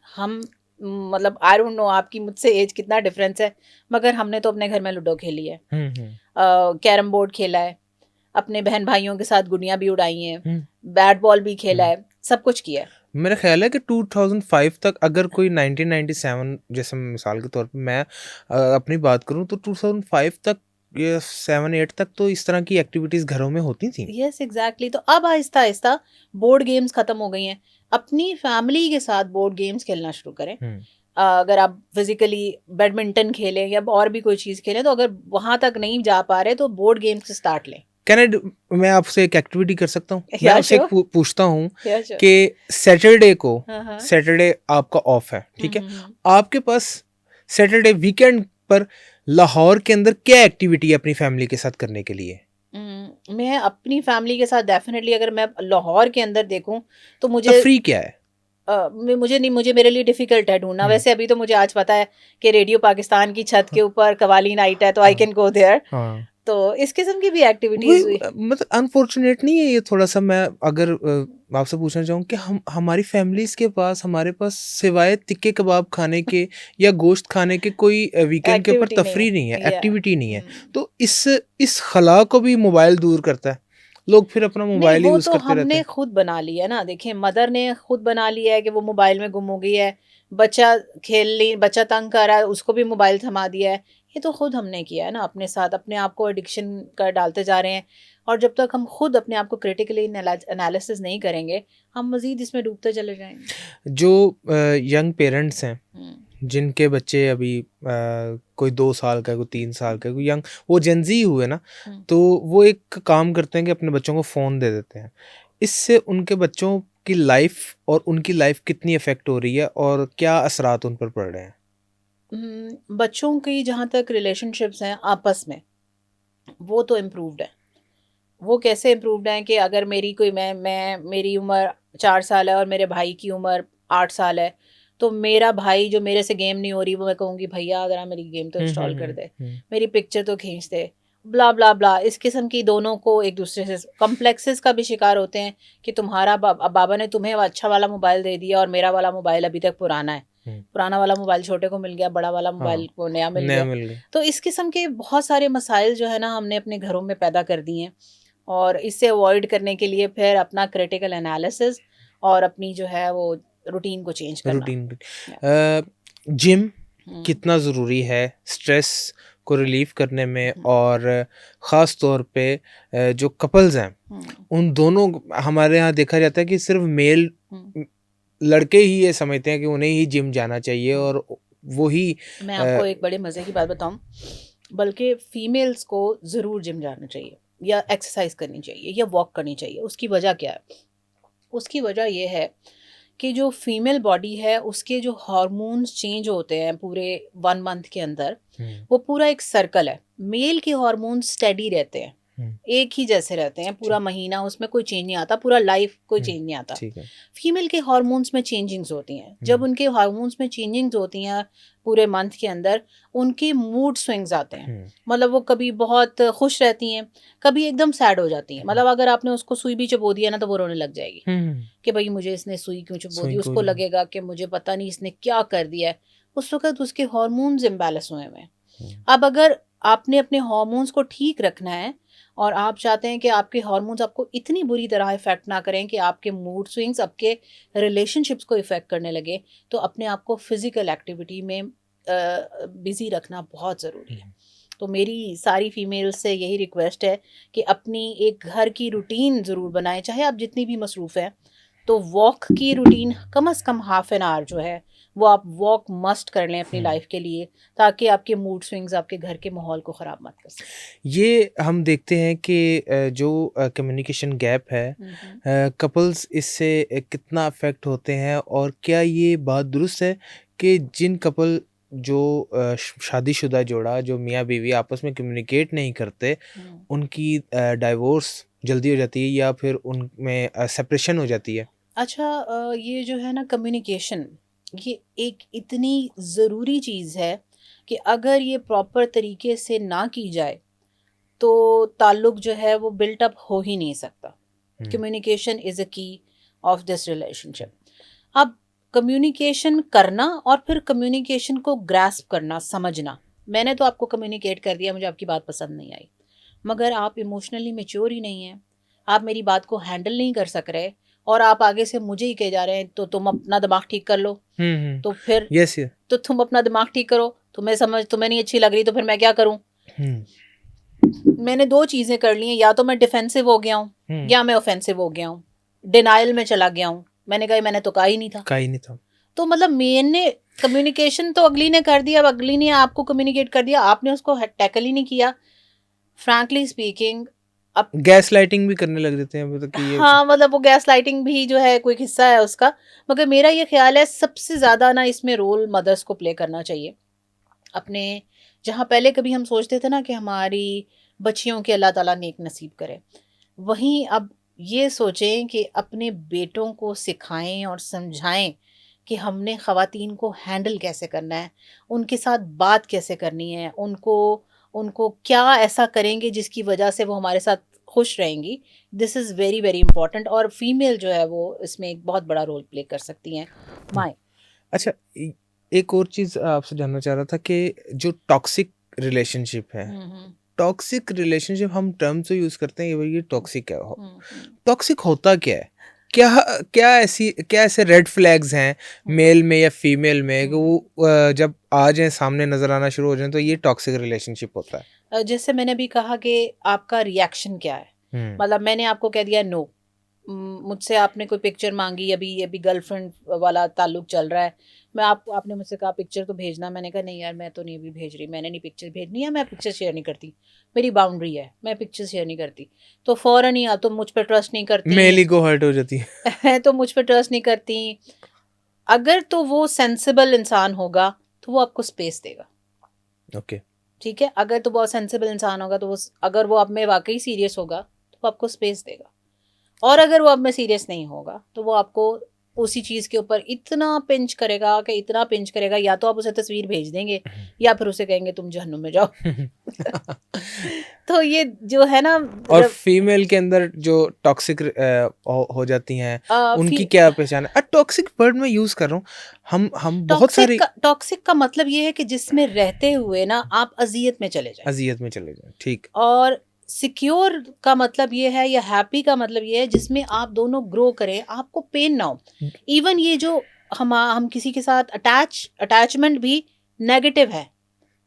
हम मतलब आई डोंट नो आपकी मुझसे एज कितना डिफरेंस है, मगर हमने तो अपने घर में लूडो खेली है, कैरम बोर्ड खेला है, अपने बहन भाइयों के साथ गुड़ियां भी उड़ाई हैं, बैट बॉल भी खेला है, सब कुछ किया है। मेरा ख्याल है कि 2005 तक, अगर कोई 1997 जैसे मिसाल के तौर पे मैं अपनी बात करूं, तो 2005 तक या 7-8 तक तो इस तरह की एक्टिविटीज घरों में होती थी। Yes exactly. तो अब आहिस्ता आहिस्ता बोर्ड गेम्स खत्म हो गई हैं, अपनी फैमिली के साथ बोर्ड गेम्स खेलना शुरू करें। अगर आप फिजिकली बैडमिंटन खेलें या और भी कोई चीज़ खेलें, तो अगर वहां तक नहीं जा पा रहे तो बोर्ड गेम्स से स्टार्ट लें। मैं आपसे एक एक्टिविटी कर सकता हूँ? मैं Yeah, आपसे sure. पूछता हूँ Yeah, sure. कि सैटरडे को, हाँ। सैटरडे आपका ऑफ है, ठीक है, आपके पास सैटरडे वीकेंड पर लाहौर के अंदर क्या एक्टिविटी है अपनी फैमिली के साथ करने के लिए? मैं अपनी फैमिली के साथ डेफिनेटली, अगर मैं लाहौर के अंदर देखूं तो मुझे तफरी क्या है? मुझे मेरे लिए डिफिकल्ट है ढूंढना। वैसे अभी तो मुझे आज पता है कि रेडियो पाकिस्तान की छत के ऊपर कवाली नाइट है, तो आई कैन गो देयर। तो इस किस्म की भी एक्टिविटीज हुई। मतलब अनफॉर्चुनेट नहीं है ये थोड़ा सा? मैं अगर आपसे पूछना चाहूँ कि हमारी फैमिलीज के पास, हमारे पास सिवाय तिक्के कबाब खाने के या गोश्त खाने के कोई वीकेंड के ऊपर तफरी नहीं है, एक्टिविटी नहीं है। तो इस खला को भी मोबाइल दूर करता है। लोग फिर अपना मोबाइल यूज तो करते रहते हमने हैं। खुद बना लिया ना। देखिए, मदर ने खुद बना लिया है कि वो मोबाइल में गुम हो गई है, बच्चा बच्चा तंग कर रहा है, उसको भी मोबाइल थमा दिया है। ये तो खुद हमने किया है ना अपने साथ, अपने आप को एडिक्शन कर डालते जा रहे हैं। और जब तक हम खुद अपने आप को क्रिटिकली एनालिसिस नहीं करेंगे, हम मजीद इसमें डूबते चले जाएंगे। जो यंग पेरेंट्स हैं, जिनके बच्चे अभी कोई 2 साल का है, कोई 3 साल का है, कोई यंग, वो जेनजी हुए ना, तो वो एक काम करते हैं कि अपने बच्चों को फ़ोन दे देते हैं। इससे उनके बच्चों की लाइफ और उनकी लाइफ कितनी इफ़ेक्ट हो रही है और क्या असरात उन पर पड़ रहे हैं? बच्चों की जहाँ तक रिलेशनशिप्स हैं आपस में, वो तो इम्प्रूव्ड है। वो कैसे इम्प्रूव्ड हैं कि अगर मेरी कोई मैं मेरी उम्र 4 साल है और मेरे भाई की उम्र 8 साल है, तो मेरा भाई जो मेरे से गेम नहीं हो रही, वो मैं कहूँगी भैया ज़रा मेरी गेम तो इंस्टॉल कर दे, मेरी पिक्चर तो खींच दे, ब्ला ब्ला ब्ला। इस किस्म की दोनों को एक दूसरे से कॉम्प्लेक्सेस का भी शिकार होते हैं कि तुम्हारा बाबा ने तुम्हें अच्छा वाला मोबाइल दे दिया और मेरा वाला मोबाइल अभी तक पुराना है, पुराना वाला मोबाइल छोटे को मिल गया, बड़ा वाला मोबाइल को नया मिल गया। तो इस किस्म के बहुत सारे मसाइल जो है ना हमने अपने घरों में पैदा कर दिए हैं, और इससे अवॉइड करने के लिए फिर अपना क्रिटिकल एनालिसिस और अपनी जो है वो रूटीन को चेंज करना। जिम कितना ज़रूरी है स्ट्रेस को रिलीव करने में, और ख़ास तौर पे जो कपल्स हैं उन दोनों, हमारे यहाँ देखा जाता है कि सिर्फ मेल लड़के ही ये समझते हैं कि उन्हें ही जिम जाना चाहिए और वो ही। मैं आपको एक बड़े मज़े की बात बताऊं, बल्कि फीमेल्स को ज़रूर जिम जाना चाहिए या एक्सरसाइज करनी चाहिए या वॉक करनी चाहिए। उसकी वजह क्या है? उसकी वजह ये है कि जो फीमेल बॉडी है उसके जो हार्मोन्स चेंज होते हैं पूरे 1 मंथ के अंदर, वो पूरा एक सर्कल है। मेल के हार्मोन्स स्टेडी रहते हैं, एक ही जैसे रहते हैं पूरा महीना, उसमें कोई चेंज नहीं आता, पूरा लाइफ कोई चेंज नहीं आता। फीमेल के हार्मोन्स में चेंजिंग्स होती हैं। जब उनके हार्मोन्स में चेंजिंग्स होती हैं पूरे मंथ के अंदर, उनके मूड स्विंग्स आते हैं। मतलब वो कभी बहुत खुश रहती हैं, कभी एकदम सैड हो जाती हैं। मतलब अगर आपने उसको सुई भी चबो दिया ना तो वो रोने लग जाएगी कि भाई मुझे इसने सुई क्यों चबो दी। उसको लगेगा कि मुझे पता नहीं इसने क्या कर दिया है। उस वक्त उसके हार्मोन्स इम्बैलेंस हुए हैं। अब अगर आपने अपने हार्मोन्स को ठीक रखना है और आप चाहते हैं कि आपके हार्मोन्स आपको इतनी बुरी तरह इफेक्ट ना करें कि आपके मूड स्विंग्स आपके रिलेशनशिप्स को इफेक्ट करने लगे, तो अपने आप को फिजिकल एक्टिविटी में बिजी रखना बहुत ज़रूरी है। तो मेरी सारी फीमेल्स से यही रिक्वेस्ट है कि अपनी एक घर की रूटीन ज़रूर बनाएं, चाहे आप जितनी भी मसरूफ़ हैं। तो वॉक की रूटीन कम से कम हाफ एन आवर जो है वो आप वॉक मस्ट कर लें अपनी लाइफ के लिए, ताकि आपके मूड स्विंग्स आपके घर के माहौल को ख़राब मत कर सकें। ये हम देखते हैं कि जो कम्युनिकेशन गैप है, कपल्स इससे कितना अफेक्ट होते हैं, और क्या ये बात दुरुस्त है कि जिन कपल जो शादीशुदा जोड़ा जो मियाँ बीवी आपस में कम्युनिकेट नहीं करते, उनकी डाइवोर्स जल्दी हो जाती है या फिर उनमें सेपरेशन हो जाती है? अच्छा, ये जो है ना कम्युनिकेशन, ये एक इतनी ज़रूरी चीज़ है कि अगर ये प्रॉपर तरीके से ना की जाए तो ताल्लुक जो है वो बिल्ट अप हो ही नहीं सकता। कम्युनिकेशन इज़ अ की ऑफ दिस रिलेशनशिप। अब कम्युनिकेशन करना और फिर कम्युनिकेशन को ग्रास्प करना, समझना। मैंने तो आपको कम्युनिकेट कर दिया, मुझे आपकी बात पसंद नहीं आई, मगर आप इमोशनली मैच्योर ही नहीं हैं, आप मेरी बात को हैंडल नहीं कर सक रहे और आप आगे से मुझे ही कहे जा रहे हैं तो तुम अपना दिमाग ठीक कर लो। तो फिर तो तुम अपना दिमाग ठीक करो, तुम्हें नहीं अच्छी लग रही तो फिर मैं क्या करूं? मैंने 2 चीजें कर ली हैं, या तो मैं डिफेंसिव हो गया हूँ या मैं ऑफेंसिव हो गया हूँ, डिनाइल में चला गया हूँ। मैंने कहा मैंने तो कहा ही नहीं था। तो मतलब मैंने कम्युनिकेशन तो अगली ने कर दिया, अब अगली ने आपको कम्युनिकेट कर दिया, आपने उसको टैकल ही नहीं किया। फ्रैंकली स्पीकिंग, अब गैस लाइटिंग भी करने लग देते हैं कि ये। हाँ, मतलब वो गैस लाइटिंग भी जो है कोई हिस्सा है उसका। मगर मेरा ये ख्याल है सबसे ज़्यादा ना इसमें रोल मदर्स को प्ले करना चाहिए अपने। जहाँ पहले कभी हम सोचते थे ना कि हमारी बच्चियों के अल्लाह ताला नेक नसीब करे, वहीं अब ये सोचें कि अपने बेटों को सिखाएं और समझाएं कि हमने ख़वातीन को हैंडल कैसे करना है, उनके साथ बात कैसे करनी है, उनको क्या ऐसा करेंगे जिसकी वजह से वो हमारे साथ खुश रहेंगी। This is very very important, और फीमेल जो है वो इसमें एक बहुत बड़ा रोल प्ले कर सकती हैं माएँ। अच्छा, एक और चीज़ आपसे जानना चाह रहा था कि जो टॉक्सिक रिलेशनशिप है, टॉक्सिक रिलेशनशिप हम टर्म तो यूज़ करते हैं, ये टॉक्सिक है। टॉक्सिक होता क्या है? क्या ऐसे रेड फ्लैग्स हैं मेल में या फीमेल में कि वो जब आ जाएं, सामने नजर आना शुरू हो जाएं, तो ये टॉक्सिक रिलेशनशिप होता है? जैसे मैंने भी कहा कि आपका रिएक्शन क्या है। मतलब मैंने आपको कह दिया नो, मुझसे आपने कोई पिक्चर मांगी, अभी गर्लफ्रेंड वाला ताल्लुक चल रहा है, आपने मुझसे कहा पिक्चर तो भेजना, मैंने कहा नहीं यार मैं तो नहीं अभी भेज रही, मैंने नहीं पिक्चर भेजनी है, मैं पिक्चर शेयर नहीं करती, मेरी बाउंड्री है, मैं पिक्चर शेयर नहीं करती। तो फौरन ही तुम मुझ पर ट्रस्ट नहीं करती, मेल ईगो हर्ट हो जाती है तो मुझ पर ट्रस्ट नहीं करती। अगर तो वो सेंसिबल इंसान होगा तो वो आपको स्पेस देगा, ओके, ठीक है। अगर तो बहुत सेंसिबल इंसान होगा तो अगर वो आप में वाकई सीरियस होगा तो वो आपको स्पेस देगा। और अगर वो अब में सीरियस नहीं होगा तो वो आपको उसी चीज के ऊपर इतना पिंच करेगा कि इतना पिंच करेगा, या तो आप उसे तस्वीर भेज देंगे या फिर उसे कहेंगे तुम जहन्नुम में जाओ। तो ये जो है ना और फीमेल के अंदर जो टॉक्सिक हो जाती हैं, उनकी क्या पहचान है? टॉक्सिक वर्ड मैं यूज कर रहा हूँ। हम बहुत सारे टॉक्सिक का मतलब ये है कि जिसमें रहते हुए ना आप अजियत में चले जाए, ठीक। और सिक्योर का मतलब ये है, या हैप्पी का मतलब ये है जिसमें आप दोनों ग्रो करें, आपको पेन ना हो। इवन ये जो हम किसी के साथ अटैचमेंट भी नेगेटिव है।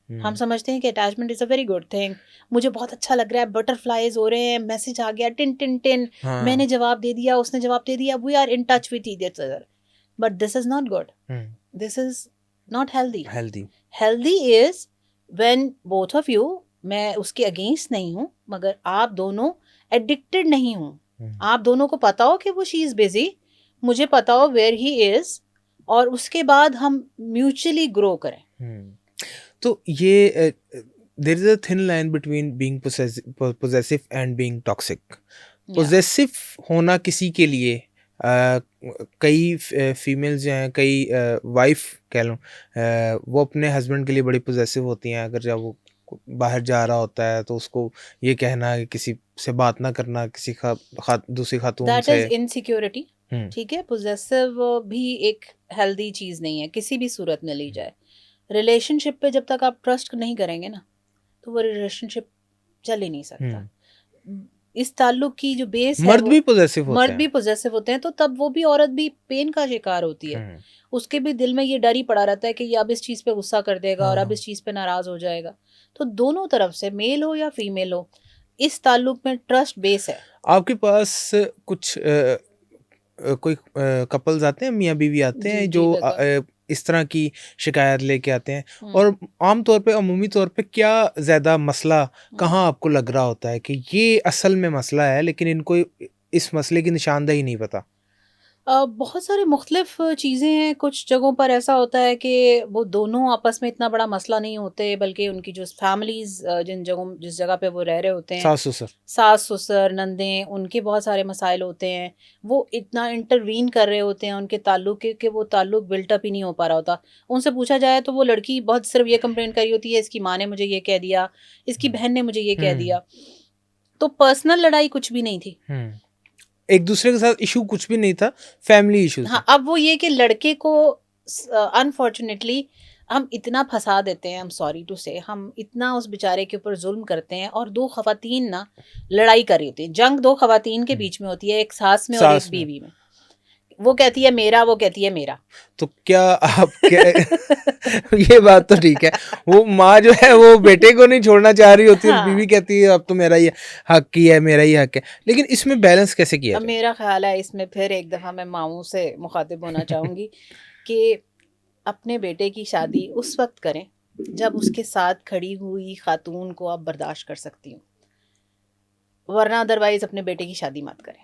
हम समझते हैं कि attachment is a very good thing, मुझे बहुत अच्छा लग रहा है, बटरफ्लाइज हो रहे हैं, मैसेज आ गया, टिन टिन टिन, मैंने जवाब दे दिया, उसने जवाब दे दिया, we are in touch with each other, but this is not good, this is not healthy. Healthy is when both of you, मैं उसके अगेंस्ट नहीं हूँ, मगर आप दोनों एडिक्टेड नहीं हूँ, आप दोनों को पता हो कि वो शी इज बिजी, मुझे पता हो वेयर ही इज, और उसके बाद हम म्यूचुअली ग्रो करें। तो ये there is a thin line between being possessive and being toxic. Possessive होना किसी के लिए कई फीमेल्स जो हैं, कई वाइफ कह लो, वो अपने हस्बैंड के लिए बड़ी पोजेसिव होती हैं। अगर जब वो बाहर जा रहा होता है तो उसको ये कहना कि किसी से बात ना करना, किसी दूसरी खातून से, दैट इज इनसिक्योरिटी। ठीक है, पोजेसिव भी एक हेल्दी चीज नहीं है किसी भी सूरत में ली जाए। रिलेशनशिप पे जब तक आप ट्रस्ट नहीं करेंगे ना, तो वो रिलेशनशिप चल ही नहीं सकता। इस ताल्लुक की जो बेस है, मर्द भी पोजेसिव होते हैं, तो तब वो भी औरत भी पेन का शिकार होती है। उसके भी दिल में ये डर ही पड़ा रहता है कि ये अब इस चीज पे गुस्सा कर देगा और अब इस चीज पे नाराज हो जाएगा। तो दोनों तरफ से, मेल हो या फीमेल हो, इस ताल्लुक में ट्रस्ट बेस है। आपके पास कुछ कोई कपल्स आते हैं, मियाँ बीवी आते हैं जो इस तरह की शिकायत लेके आते हैं, और आम तौर पे, अमूमी तौर पे क्या ज़्यादा मसला कहाँ आपको लग रहा होता है कि ये असल में मसला है, लेकिन इनको इस मसले की निशानदेही नहीं पता? बहुत सारे मुख्तलिफ चीज़ें हैं। कुछ जगहों पर ऐसा होता है कि वो दोनों आपस में इतना बड़ा मसला नहीं होते, बल्कि उनकी जो फैमिलीज़ जिस जगह पे वो रह रहे होते हैं, सास ससुर नंदें, उनके बहुत सारे मसाइल होते हैं। वो इतना इंटरवीन कर रहे होते हैं उनके ताल्लुक के वो ताल्लुक बिल्टअप ही नहीं हो पा रहा होता। उनसे पूछा जाए तो वो लड़की बहुत सिर्फ ये कंप्लेन कर रही होती है, इसकी माँ ने मुझे ये कह दिया, इसकी बहन ने मुझे ये कह दिया। तो पर्सनल लड़ाई कुछ भी नहीं थी, एक दूसरे के साथ इशू कुछ भी नहीं था, फैमिली इशू। हाँ, अब वो ये कि लड़के को अनफॉर्चुनेटली हम इतना फंसा देते हैं, हम सॉरी टू से, हम इतना उस बेचारे के ऊपर जुल्म करते हैं। और दो खवातीन ना लड़ाई कर रही होती है, जंग दो खवातीन के बीच में होती है, एक सास में और एक बीवी में। वो कहती है मेरा, वो कहती है मेरा। तो क्या आप ये बात तो ठीक है, वो माँ जो है वो बेटे को नहीं छोड़ना चाह रही होती है, हाँ। बीवी कहती है अब तो मेरा ही हक ही है, मेरा ही हक है। लेकिन इसमें बैलेंस कैसे किया जाए? मेरा ख्याल है इसमें फिर एक दफ़ा मैं माऊँ से मुखातिब होना चाहूँगी कि अपने बेटे की शादी उस वक्त करें जब उसके साथ खड़ी हुई खातून को आप बर्दाश्त कर सकती हूँ, वरना अदरवाइज अपने बेटे की शादी मत करें,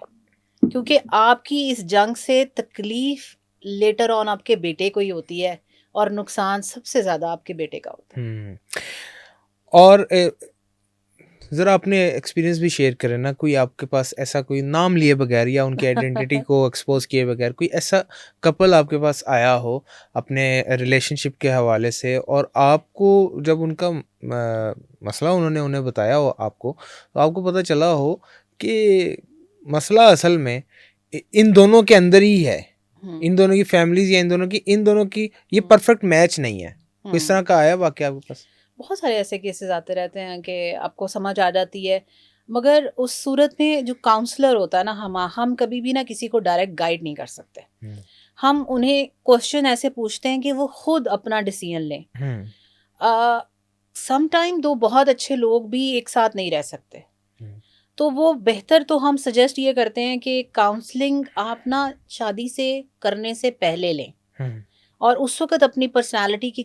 क्योंकि आपकी इस जंग से तकलीफ लेटर ऑन आपके बेटे को ही होती है, और नुकसान सबसे ज़्यादा आपके बेटे का होता है। और ज़रा अपने एक्सपीरियंस भी शेयर करें ना, कोई आपके पास ऐसा, कोई नाम लिए बगैर या उनकी आइडेंटिटी को एक्सपोज किए बगैर, कोई ऐसा कपल आपके पास आया हो अपने रिलेशनशिप के हवाले से, और आपको जब उनका मसला उन्हें बताया हो आपको, तो आपको पता चला हो कि मसला असल में इन दोनों के अंदर ही है, इन दोनों की फैमिलीज या इन दोनों की ये परफेक्ट मैच नहीं है? कोई इस तरह का आया वाकया आपके पास? बहुत सारे ऐसे केसेस आते रहते हैं कि आपको समझ आ जाती है, मगर उस सूरत में जो काउंसलर होता है ना, हम कभी भी ना किसी को डायरेक्ट गाइड नहीं कर सकते। हम उन्हें क्वेश्चन ऐसे पूछते हैं कि वो खुद अपना डिसीजन लें। समटाइम दो बहुत अच्छे लोग भी एक साथ नहीं रह सकते, तो वो बेहतर तो हम सजेस्ट ये करते हैं कि काउंसलिंग आप ना शादी से करने से पहले लें, और उस वक्त अपनी पर्सनालिटी की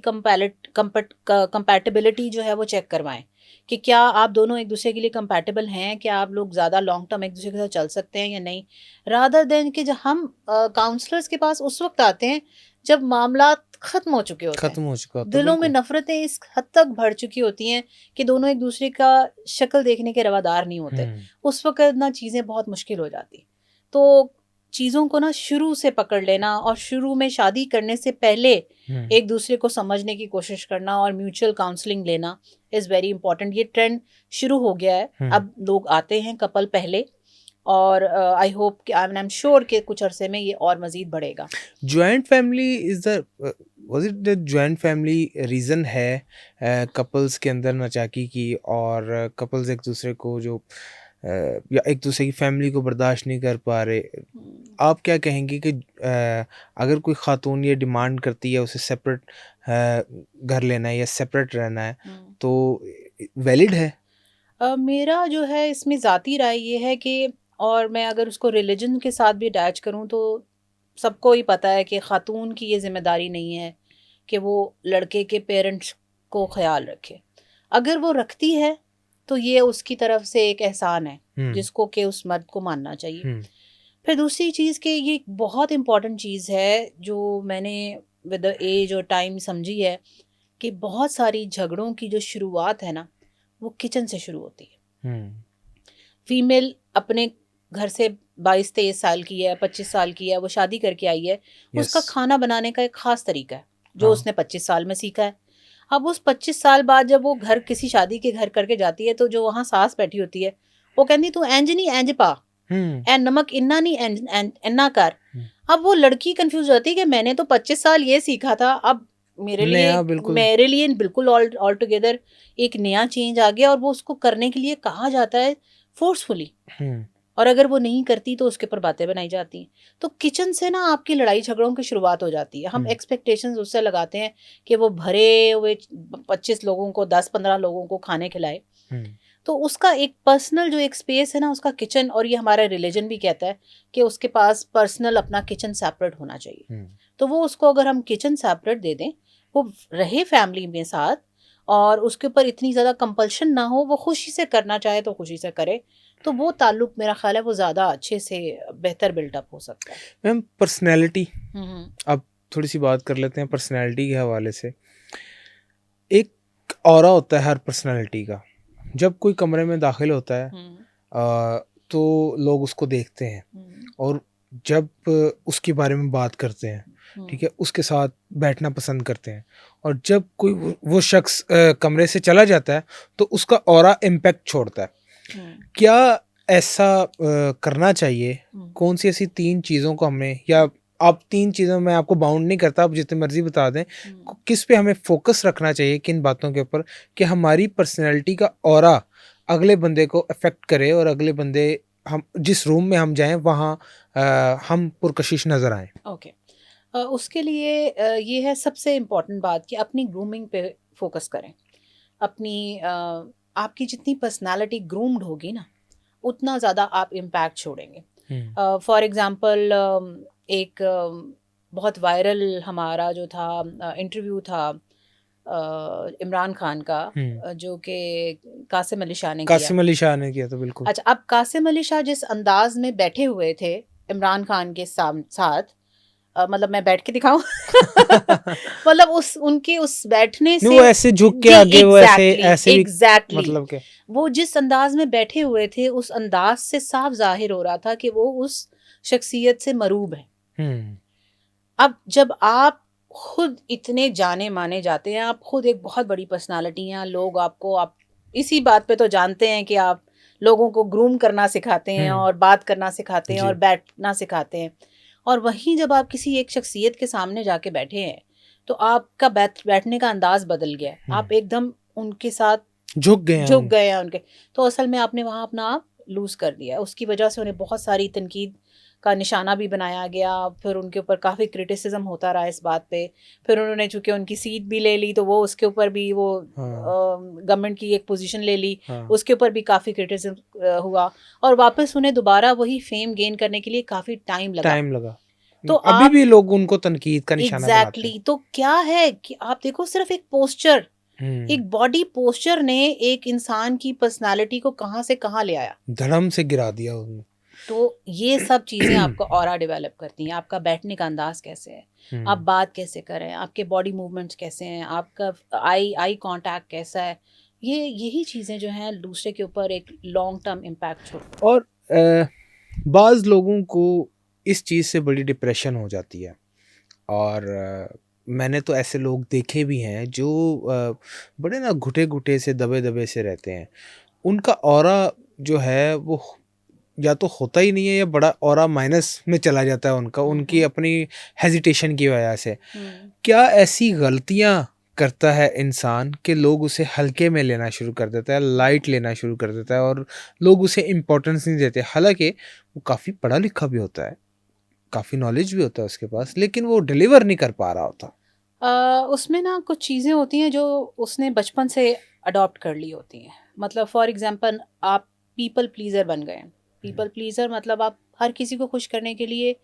कंपैटिबिलिटी जो है वो चेक करवाएं कि क्या आप दोनों एक दूसरे के लिए कंपैटिबल हैं, क्या आप लोग ज़्यादा लॉन्ग टर्म एक दूसरे के साथ चल सकते हैं या नहीं। रादर देन कि जब हम काउंसलर्स के पास उस वक्त आते हैं जब मामला खत्म हो चुके होते हैं, खत्म हो चुका होता है, दिलों में बिल्कुल। नफरतें इस हद तक भर चुकी होती हैं कि दोनों एक दूसरे का शक्ल देखने के रवादार नहीं होते, उस वक्त ना चीज़ें बहुत मुश्किल हो जाती। तो चीज़ों को ना शुरू से पकड़ लेना और शुरू में शादी करने से पहले एक दूसरे को समझने की कोशिश करना और म्यूचुअल काउंसलिंग लेना इज़ वेरी इंपॉर्टेंट। ये ट्रेंड शुरू हो गया है, अब लोग आते हैं कपल पहले, और आई होप कि आई एम श्योर कि कुछ अरसे में ये और मज़ीद बढ़ेगा। Joint family is the was it the joint family reason है कपल्स के अंदर नाचाकी की, और कपल्स एक दूसरे को जो या एक दूसरे की फैमिली को बर्दाश्त नहीं कर पा रहे। आप क्या कहेंगे कि अगर कोई खातून ये डिमांड करती है उसे सेपरेट घर लेना है या सेपरेट रहना है, तो वैलिड है? मेरा जो है इसमें ज़ाती राय ये है कि, और मैं अगर उसको रिलीजन के साथ भी अटैच करूँ तो सबको ही पता है कि ख़ातून की ये ज़िम्मेदारी नहीं है कि वो लड़के के पेरेंट्स को ख्याल रखे। अगर वो रखती है तो ये उसकी तरफ से एक एहसान है जिसको कि उस मर्द को मानना चाहिए। फिर दूसरी चीज़ कि ये एक बहुत इम्पॉर्टेंट चीज़ है जो मैंने विद द एज और टाइम समझी है कि बहुत सारी झगड़ों की जो शुरुआत है ना, वो किचन से शुरू होती है। फीमेल अपने घर से 22-23 साल की है, 25 साल की है, वो शादी करके आई है, उसका खाना बनाने का एक ख़ास तरीका है जो उसने 25 साल में सीखा है। अब उस 25 साल बाद जब वो घर किसी शादी के घर करके जाती है तो जो वहाँ सास बैठी होती है वो कहती तू इंज नहीं इंज पा, एंड नमक इन्ना नहीं इन्ना कर। अब वो लड़की कंफ्यूज होती है कि मैंने तो 25 साल ये सीखा था, अब मेरे लिए बिल्कुल ऑल टुगेदर एक नया चेंज आ गया, और वो उसको करने के लिए कहा जाता है फोर्सफुली, और अगर वो नहीं करती तो उसके ऊपर बातें बनाई जाती हैं। तो किचन से ना आपकी लड़ाई झगड़ों की शुरुआत हो जाती है। हम एक्सपेक्टेशंस उससे लगाते हैं कि वो भरे हुए 25 लोगों को 10-15 लोगों को खाने खिलाए, तो उसका एक पर्सनल जो एक स्पेस है ना उसका किचन, और ये हमारा रिलीजन भी कहता है कि उसके पास पर्सनल अपना किचन सेपरेट होना चाहिए। तो वो उसको अगर हम किचन सेपरेट दे दें, वो रहे फैमिली में साथ, और उसके ऊपर इतनी ज़्यादा कंपल्शन ना हो, वो खुशी से करना चाहे तो खुशी से करे, तो वो ताल्लुक मेरा ख्याल है वो ज़्यादा अच्छे से बेहतर बिल्डअप हो सकता है। मैम पर्सनैलिटी, अब थोड़ी सी बात कर लेते हैं पर्सनैलिटी के हवाले से। एक ऑरा होता है हर पर्सनैलिटी का, जब कोई कमरे में दाखिल होता है तो लोग उसको देखते हैं और जब उसके बारे में बात करते हैं, ठीक है, उसके साथ बैठना पसंद करते हैं, और जब कोई वो शख्स कमरे से चला जाता है तो उसका ऑरा इम्पैक्ट छोड़ता है। क्या ऐसा करना चाहिए? कौन सी ऐसी 3 चीज़ों को हमें, या आप 3 चीज़ों में आपको बाउंड नहीं करता, आप जितनी मर्जी बता दें, किस पे हमें फोकस रखना चाहिए, किन बातों के ऊपर कि हमारी पर्सनैलिटी का ऑरा अगले बंदे को अफेक्ट करे और अगले बंदे, हम जिस रूम में हम जाएं वहाँ हम पुरकशिश नज़र आएँ? ओके, उसके लिए ये है सबसे इम्पोर्टेंट बात कि अपनी ग्रूमिंग पे फोकस करें। अपनी आपकी जितनी पर्सनालिटी ग्रूम्ड होगी ना, उतना ज़्यादा आप इम्पैक्ट छोड़ेंगे। फॉर एग्ज़ाम्पल एक बहुत वायरल हमारा जो था इंटरव्यू था इमरान खान का, जो कि कासिम अली शाह ने किया था, बिल्कुल। अच्छा, अब कासिम अली शाह जिस अंदाज में बैठे हुए थे इमरान खान के साथ, मतलब मैं बैठ के दिखाऊं मतलब उनके उस बैठने से वो ऐसे झुक के आगे, वो ऐसे एग्जैक्टली मतलब के वो जिस अंदाज में बैठे हुए थे उस अंदाज से साफ जाहिर हो रहा था कि वो उस शख्सियत से मरूब है। अब जब आप खुद इतने जाने माने जाते हैं, आप खुद एक बहुत बड़ी पर्सनालिटी हैं, लोग आपको आप इसी बात पे तो जानते हैं कि आप लोगों को ग्रूम करना सिखाते हैं और बात करना सिखाते हैं और बैठना सिखाते हैं, और वहीं जब आप किसी एक शख्सियत के सामने जाके बैठे हैं तो आपका बैठने का अंदाज बदल गया है, आप एकदम उनके साथ झुक गए हैं उनके, तो असल में आपने वहाँ अपना आप लूज कर दिया। उसकी वजह से उन्हें बहुत सारी तनकीद का निशाना भी बनाया गया, फिर उनके ऊपर काफ़ी क्रिटिसिज्म होता रहा इस बात पे, फिर उन्होंने चूंकि उनकी सीट भी ले ली तो वो उसके ऊपर भी वो गवर्नमेंट की एक पोजीशन ले ली, उसके ऊपर भी काफ़ी क्रिटिसिज्म हुआ, और वापस उन्हें दोबारा वही फेम गेन करने के लिए काफ़ी टाइम लगा। तो अभी भी लोग उनको तनकीद का निशाना बनाते हैं। तो क्या है कि आप देखो, सिर्फ एक पोस्चर, एक बॉडी पोस्चर ने एक इंसान की पर्सनालिटी को कहाँ से कहाँ ले आया, धड़म से गिरा दिया उन्हें। तो ये सब चीज़ें आपको ऑरा डेवलप करती हैं, आपका बैठने का अंदाज कैसे है, आप बात कैसे करें, आपके बॉडी मूवमेंट्स कैसे हैं, आपका आई कांटेक्ट कैसा है, यही चीज़ें जो हैं दूसरे के ऊपर एक लॉन्ग टर्म इम्पैक्ट छोड़। और बाज़ लोगों को इस चीज़ से बड़ी डिप्रेशन हो जाती है, और मैंने तो ऐसे लोग देखे भी हैं जो बड़े ना घुटे-घुटे से, दबे-दबे से रहते हैं। उनका ऑरा जो है वो या तो होता ही नहीं है, या बड़ा ऑरा माइनस में चला जाता है उनका, उनकी अपनी हेजिटेशन की वजह से। क्या ऐसी गलतियाँ करता है इंसान कि लोग उसे हल्के में लेना शुरू कर देता है, लाइट लेना शुरू कर देता है, और लोग उसे इम्पोर्टेंस नहीं देते? हालाँकि वो काफ़ी पढ़ा लिखा भी होता है, काफ़ी नॉलेज भी होता है उसके पास, लेकिन वो डिलीवर नहीं कर पा रहा होता। उसमें ना कुछ चीज़ें होती हैं जो उसने बचपन से अडॉप्ट कर ली होती हैं। मतलब फॉर एग्जांपल आप पीपल प्लीज़र बन गए हैं। पीपल प्लीज़र मतलब आप हर किसी को खुश करने के लिए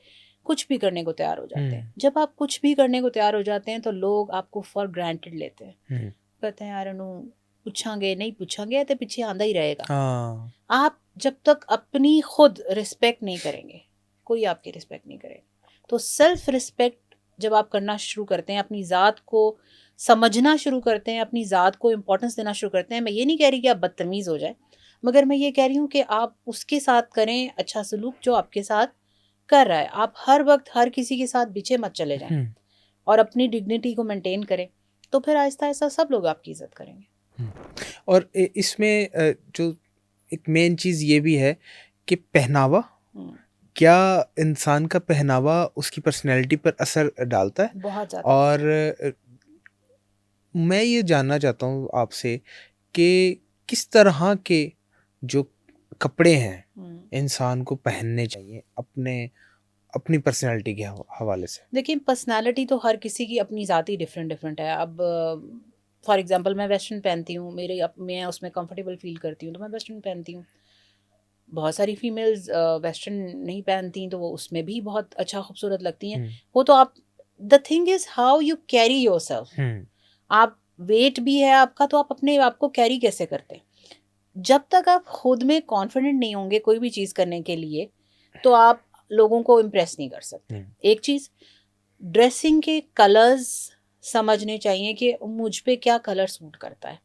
कुछ भी करने को तैयार हो जाते हैं। जब आप कुछ भी करने को तैयार हो जाते हैं तो लोग आपको फॉर ग्रांटेड लेते हैं। कहते हैं यार अनु पूछांगे नहीं पूछांगे तो पीछे आंदा ही रहेगा। हाँ। आप जब तक अपनी खुद रिस्पेक्ट नहीं करेंगे, कोई आपकी रिस्पेक्ट नहीं करेगा। तो सेल्फ रिस्पेक्ट जब आप करना शुरू करते हैं, अपनी ज़ात को समझना शुरू करते हैं, अपनी ज़ात को इम्पोर्टेंस देना शुरू करते हैं। मैं ये नहीं कह रही कि आप बदतमीज़ हो जाए, मगर मैं ये कह रही हूँ कि आप उसके साथ करें अच्छा सलूक जो आपके साथ कर रहा है। आप हर वक्त हर किसी के साथ पीछे मत चले जाएं और अपनी डिग्निटी को मेंटेन करें, तो फिर आहिस्ता आहिस्ता सब लोग आपकी इज्जत करेंगे। और इसमें जो एक मेन चीज़ ये भी है कि पहनावा, क्या इंसान का पहनावा उसकी पर्सनैलिटी पर असर डालता है? बहुत ज़्यादा। और मैं ये जानना चाहता हूँ आपसे कि किस तरह के जो कपड़े हैं इंसान को पहनने चाहिए अपनी पर्सनैलिटी के हवाले से? देखिए पर्सनालिटी तो हर किसी की अपनी ज़ाती डिफरेंट डिफरेंट है। अब फॉर एग्जांपल मैं वेस्टर्न पहनती हूँ, मैं उसमें कंफर्टेबल फील करती हूँ तो मैं वेस्टर्न पहनती हूँ। बहुत सारी फीमेल्स वेस्टर्न नहीं पहनती तो वो उसमें भी बहुत अच्छा खूबसूरत लगती हैं। वो तो आप the thing is how you carry yourself. आप वेट भी है आपका तो आप अपने आप को कैरी कैसे करते हैं। जब तक आप खुद में कॉन्फिडेंट नहीं होंगे कोई भी चीज़ करने के लिए तो आप लोगों को इम्प्रेस नहीं कर सकते। एक चीज़ ड्रेसिंग के कलर्स समझने चाहिए कि मुझ पे क्या कलर सूट करता है।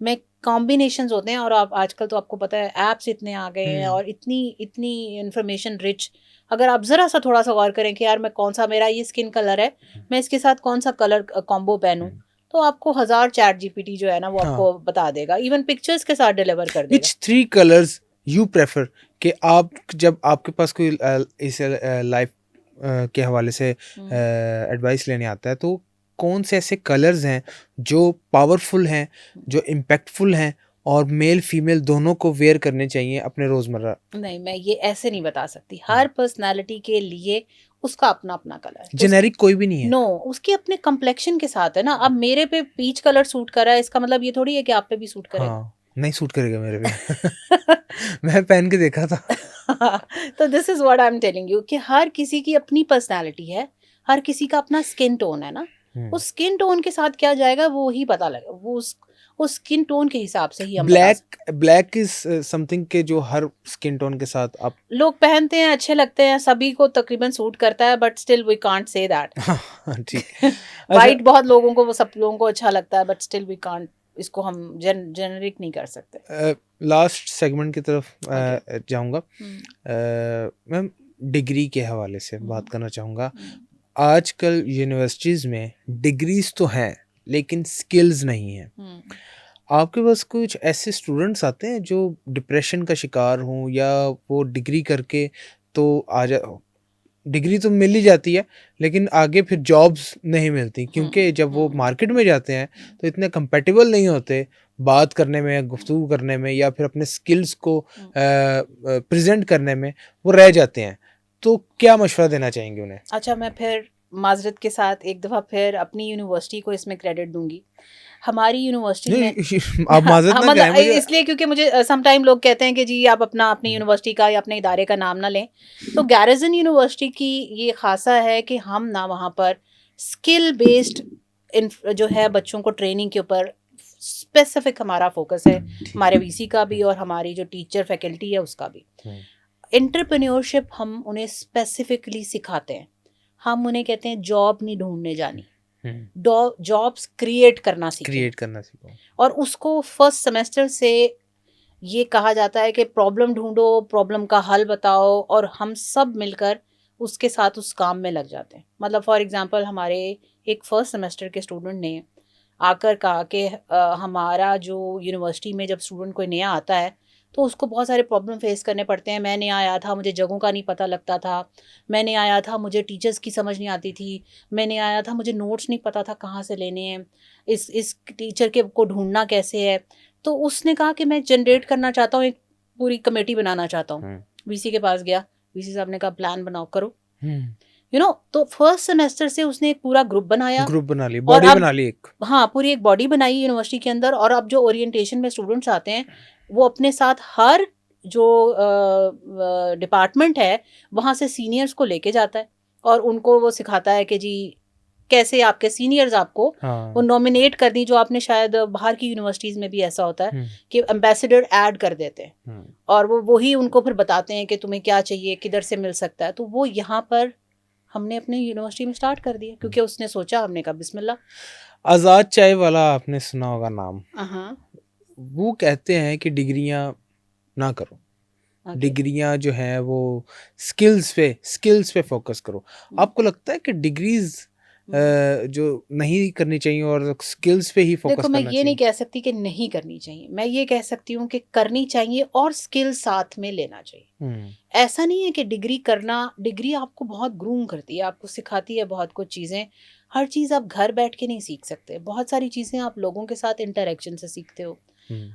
मैं कॉम्बिनेशंस होते हैं और आप आजकल तो आपको पता है ऐप्स इतने आ गए हैं और इतनी इतनी इंफॉर्मेशन रिच। अगर आप ज़रा सा थोड़ा सा गौर करें कि यार मैं कौन सा मेरा ये स्किन कलर है, मैं इसके साथ कौन सा कलर कॉम्बो पहनूं, तो आपको 1000 चैट जीपीटी जो है ना वो आपको बता देगा, इवन पिक्चर्स के साथ डिलीवर कर देगा। Which 3 कलर्स यू प्रेफर कि आप जब आपके पास कोई इस लाइफ के हवाले से एडवाइस लेने आता है, तो कौन से ऐसे कलर्स हैं जो पावरफुल हैं, जो इम्पैक्टफुल हैं और मेल फीमेल दोनों को वेयर करने चाहिए अपने रोज़मर्रा? नहीं, मैं ये ऐसे नहीं बता सकती। हर पर्सनालिटी के लिए उसका अपना अपना कलर है। जेनेरिक कोई भी नहीं है? नो, उसके अपने कम्प्लेक्शन के साथ है ना। अब मेरे पे पीच कलर सूट कर रहा है, इसका मतलब ये थोड़ी है कि आप पे भी सूट करेगा। हाँ, नहीं सूट करेगा मेरे पे। मैं पहन के देखा था। तो this is what I am telling you कि हर किसी की अपनी पर्सनालिटी है, हर किसी का अपना स्किन टोन है ना। उस स्किन टोन के साथ क्या जाएगा वो ही पता लगेगा, वो उस स्किन टोन के हिसाब से ही हम ब्लैक इज समथिंग के जो हर स्किन टोन के साथ आप लोग पहनते हैं, अच्छे लगते हैं, सभी को तकरीबन सूट करता है, but still we can't say that. ठीक। वाइट बहुत लोगों को, वो सब लोगों को अच्छा लगता है, बट स्टिल वी कांट, इसको हम जेनरिक नहीं कर सकते। लास्ट सेगमेंट की तरफ जाऊंगा। मैम डिग्री के हवाले से बात करना चाहूँगा। आजकल यूनिवर्सिटीज़ में डिग्रीज तो हैं लेकिन स्किल्स नहीं हैं। आपके पास कुछ ऐसे स्टूडेंट्स आते हैं जो डिप्रेशन का शिकार हों, या वो डिग्री करके तो डिग्री तो मिल ही जाती है लेकिन आगे फिर जॉब्स नहीं मिलती, क्योंकि जब वो मार्केट में जाते हैं तो इतने कंपेटेबल नहीं होते बात करने में, गुफ्तगू करने में, या फिर अपने स्किल्स को प्रेजेंट करने में वो रह जाते हैं। तो क्या मशवरा देना चाहेंगे उन्हें? अच्छा, मैं फिर माजरत के साथ एक दफ़ा फिर अपनी यूनिवर्सिटी को इसमें क्रेडिट दूंगी। हमारी यूनिवर्सिटी में आप माजरत ना करें मुझे, इसलिए क्योंकि मुझे समटाइम लोग कहते हैं कि जी आप अपनी यूनिवर्सिटी का या अपने इदारे का नाम ना लें। तो गैरिसन यूनिवर्सिटी की ये खासा है कि हम ना वहाँ पर स्किल बेस्ड जो है बच्चों को ट्रेनिंग के ऊपर स्पेसिफिक हमारा फोकस है, हमारे वीसी का भी और हमारी जो टीचर फैकल्टी है उसका भी। एंटरप्रेन्योरशिप हम उन्हें स्पेसिफिकली सिखाते हैं। हम उन्हें कहते हैं जॉब नहीं ढूंढने जानी, हम्म, जॉब्स क्रिएट करना सीखें। क्रिएट करना सीखो। और उसको फर्स्ट सेमेस्टर से ये कहा जाता है कि प्रॉब्लम ढूंढो, प्रॉब्लम का हल बताओ, और हम सब मिलकर उसके साथ उस काम में लग जाते हैं। मतलब फॉर एग्जांपल हमारे एक फर्स्ट सेमेस्टर के स्टूडेंट ने आकर कहा कि हमारा जो यूनिवर्सिटी में जब स्टूडेंट कोई नया आता है तो उसको बहुत सारे प्रॉब्लम फेस करने पड़ते हैं। मैं नया आया था, मुझे जगहों का नहीं पता लगता था। मैं नया आया था, मुझे टीचर्स की समझ नहीं आती थी। मैं नया आया था, मुझे नोट्स नहीं पता था कहाँ से लेने हैं, इस टीचर के को ढूंढना कैसे है। तो उसने कहा कि मैं जनरेट करना चाहता हूँ, एक पूरी कमेटी बनाना चाहता हूँ। वीसी के पास गया, वीसी साहब ने कहा प्लान बनाओ, करो। तो फर्स्ट सेमेस्टर से उसने एक पूरा ग्रुप बनाया, ग्रुप बना ली, और बॉडी अब बना ली एक। हाँ, पूरी एक बॉडी बनाई यूनिवर्सिटी के अंदर। और अब जो ओरिएंटेशन में स्टूडेंट्स आते हैं वो अपने साथ हर जो डिपार्टमेंट है वहाँ से सीनियर्स को लेके जाता है और उनको वो सिखाता है कि जी कैसे आपके सीनियर्स आपको वो नॉमिनेट कर दी। जो आपने शायद बाहर की यूनिवर्सिटीज में भी ऐसा होता है कि एम्बेसडर ऐड कर देते हैं और वो वही उनको फिर बताते हैं कि तुम्हें क्या चाहिए, किधर से मिल सकता है। तो वो यहाँ पर हमने अपने यूनिवर्सिटी में स्टार्ट कर दिया क्योंकि उसने सोचा, हमने कहा बिस्मिल्लाह। आज़ाद चाय वाला आपने सुना होगा नाम। हाँ, वो कहते हैं कि डिग्रियां ना करो, डिग्रियां जो है वो स्किल्स पे फोकस करो। आपको लगता है कि डिग्रीज जो नहीं करनी चाहिए और स्किल्स पे ही फोकस देखो, मैं करना ये चाहिए? नहीं कह सकती कि नहीं करनी चाहिए, मैं ये कह सकती हूँ कि करनी चाहिए और स्किल साथ में लेना चाहिए। ऐसा नहीं है कि डिग्री आपको बहुत ग्रूम करती है, आपको सिखाती है बहुत कुछ चीज़ें। हर चीज़ आप घर बैठ के नहीं सीख सकते। बहुत सारी चीज़ें आप लोगों के साथ इंटरेक्शन से सीखते हो,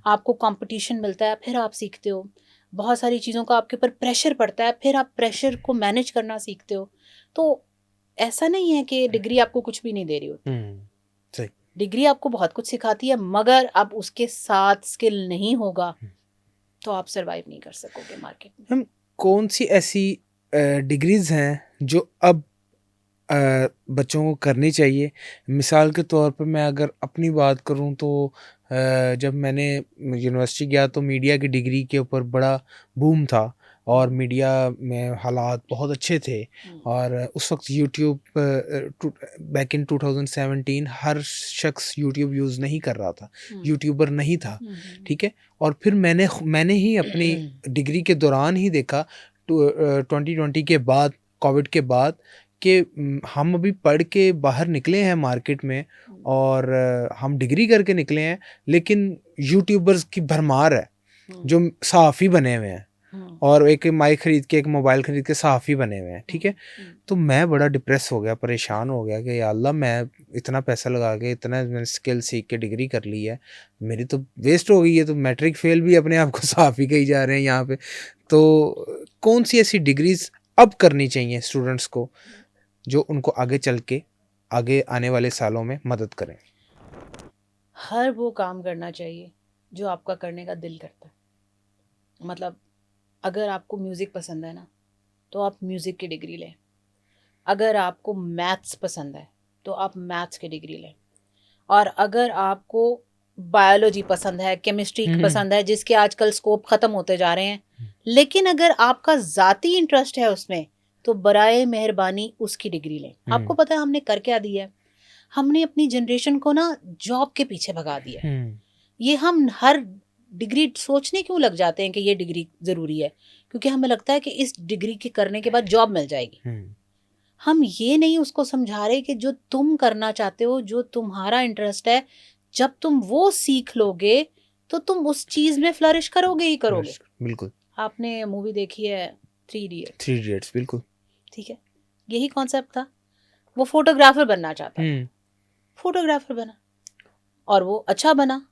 आपको कंपटीशन मिलता है फिर आप सीखते हो। बहुत सारी चीज़ों का आपके ऊपर प्रेशर पड़ता है, फिर आप प्रेशर को मैनेज करना सीखते हो। तो ऐसा नहीं है कि डिग्री आपको कुछ भी नहीं दे रही होती। सही। डिग्री आपको बहुत कुछ सिखाती है, मगर अब उसके साथ स्किल नहीं होगा तो आप सरवाइव नहीं कर सकोगे मार्केट में। हम कौन सी ऐसी डिग्रीज हैं जो अब बच्चों को करनी चाहिए? मिसाल के तौर पे मैं अगर अपनी बात करूं तो जब मैंने यूनिवर्सिटी गया तो मीडिया की डिग्री के ऊपर बड़ा बूम था और मीडिया में हालात बहुत अच्छे थे। और उस वक्त यूट्यूब बैक इन 2017 हर शख्स यूट्यूब यूज़ नहीं कर रहा था, यूट्यूबर नहीं था, ठीक है। और फिर मैंने ही अपनी डिग्री के दौरान ही देखा 2020 के बाद, कोविड के बाद, कि हम अभी पढ़ के बाहर निकले हैं मार्केट में और हम डिग्री करके निकले हैं, लेकिन यूट्यूबर्स की भरमार है जो सहाफ़ी बने हुए हैं और एक माइक खरीद के, एक मोबाइल खरीद के सहाफ़ी बने हुए हैं, ठीक है। तो मैं बड़ा डिप्रेस हो गया, परेशान हो गया कि या अल्लाह, मैं इतना पैसा लगा के, इतना मैंने स्किल सीख के डिग्री कर ली है, मेरी तो वेस्ट हो गई है। तो मैट्रिक फेल भी अपने आप को सहाफ़ी कही जा रहे हैं यहाँ पे। तो कौन सी ऐसी डिग्रीज अब करनी चाहिए स्टूडेंट्स को जो उनको आगे चल के, आगे आने वाले सालों में मदद करें? हर वो काम करना चाहिए जो आपका करने का दिल करता है। मतलब अगर आपको म्यूज़िक पसंद है ना, तो आप म्यूज़िक की डिग्री लें। अगर आपको मैथ्स पसंद है तो आप मैथ्स की डिग्री लें। और अगर आपको बायोलॉजी पसंद है, केमिस्ट्री पसंद है, जिसके आजकल स्कोप ख़त्म होते जा रहे हैं, लेकिन अगर आपका ज़ाती इंटरेस्ट है उसमें, तो बराए मेहरबानी उसकी डिग्री लें। आपको पता है हमने कर क्या दिया है? हमने अपनी जनरेशन को ना जॉब के पीछे भगा दिया है। ये हम हर डिग्री सोचने क्यों लग जाते हैं कि ये डिग्री ज़रूरी है, क्योंकि हमें लगता है कि इस डिग्री के करने के बाद जॉब मिल जाएगी। हम ये नहीं उसको समझा रहे कि जो तुम करना चाहते हो, जो तुम्हारा इंटरेस्ट है, जब तुम वो सीख लोगे तो तुम उस चीज़ में फ्लरिश करोगे ही करोगे। बिल्कुल। आपने मूवी देखी है 3 इडियट्स? बिल्कुल। ठीक है, यही कॉन्सेप्ट था। वो फोटोग्राफर बनना चाहता था, फोटोग्राफर बना और वो अच्छा बना।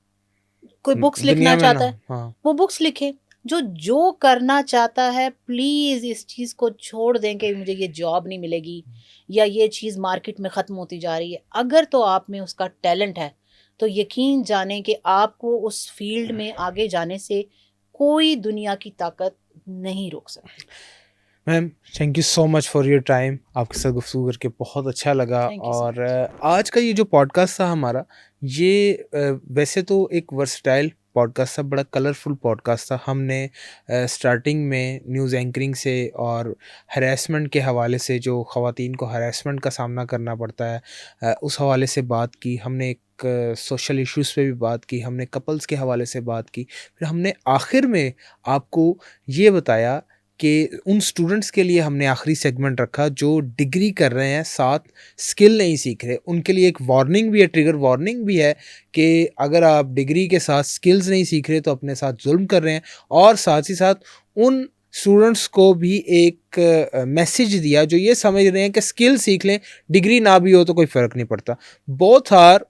कोई बुक्स लिखना चाहता है, वो बुक्स लिखे। जो करना चाहता है, प्लीज इस चीज को छोड़ दें कि मुझे ये जॉब नहीं मिलेगी या ये चीज मार्केट में खत्म होती जा रही है। अगर तो आप में उसका टैलेंट है तो यकीन जाने कि आपको उस फील्ड में आगे जाने से कोई दुनिया की ताकत नहीं रोक सकती। Ma'am, thank you so much for your time. आपके साथ गुफ्तगू करके बहुत अच्छा लगा। और आज का ये जो पॉडकास्ट था हमारा, ये वैसे तो एक वर्सटाइल पॉडकास्ट था, बड़ा कलरफुल पॉडकास्ट था। हमने स्टार्टिंग में न्यूज़ एंकरिंग से और हरैसमेंट के हवाले से, जो ख़वातीन को हरैसमेंट का सामना करना पड़ता है, उस हवाले से बात की। हमने एक सोशल इश्यूज़ पे भी बात की, हमने कपल्स के हवाले से बात की। फिर हमने आखिर में आपको ये बताया कि उन स्टूडेंट्स के लिए हमने आखिरी सेगमेंट रखा जो डिग्री कर रहे हैं, साथ स्किल नहीं सीख रहे। उनके लिए एक वार्निंग भी है, ट्रिगर वार्निंग भी है कि अगर आप डिग्री के साथ स्किल्स नहीं सीख रहे तो अपने साथ जुल्म कर रहे हैं। और साथ ही साथ उन स्टूडेंट्स को भी एक मैसेज दिया जो ये समझ रहे हैं कि स्किल सीख लें, डिग्री ना भी हो तो कोई फ़र्क नहीं पड़ता। Both are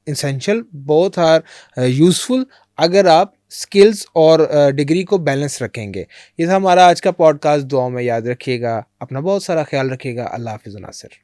essential, both are useful अगर आप स्किल्स और डिग्री को बैलेंस रखेंगे। ये था हमारा आज का पॉडकास्ट। दुआओं में याद रखिएगा, अपना बहुत सारा ख्याल रखिएगा। अल्लाह हाफ़िज़ नासिर।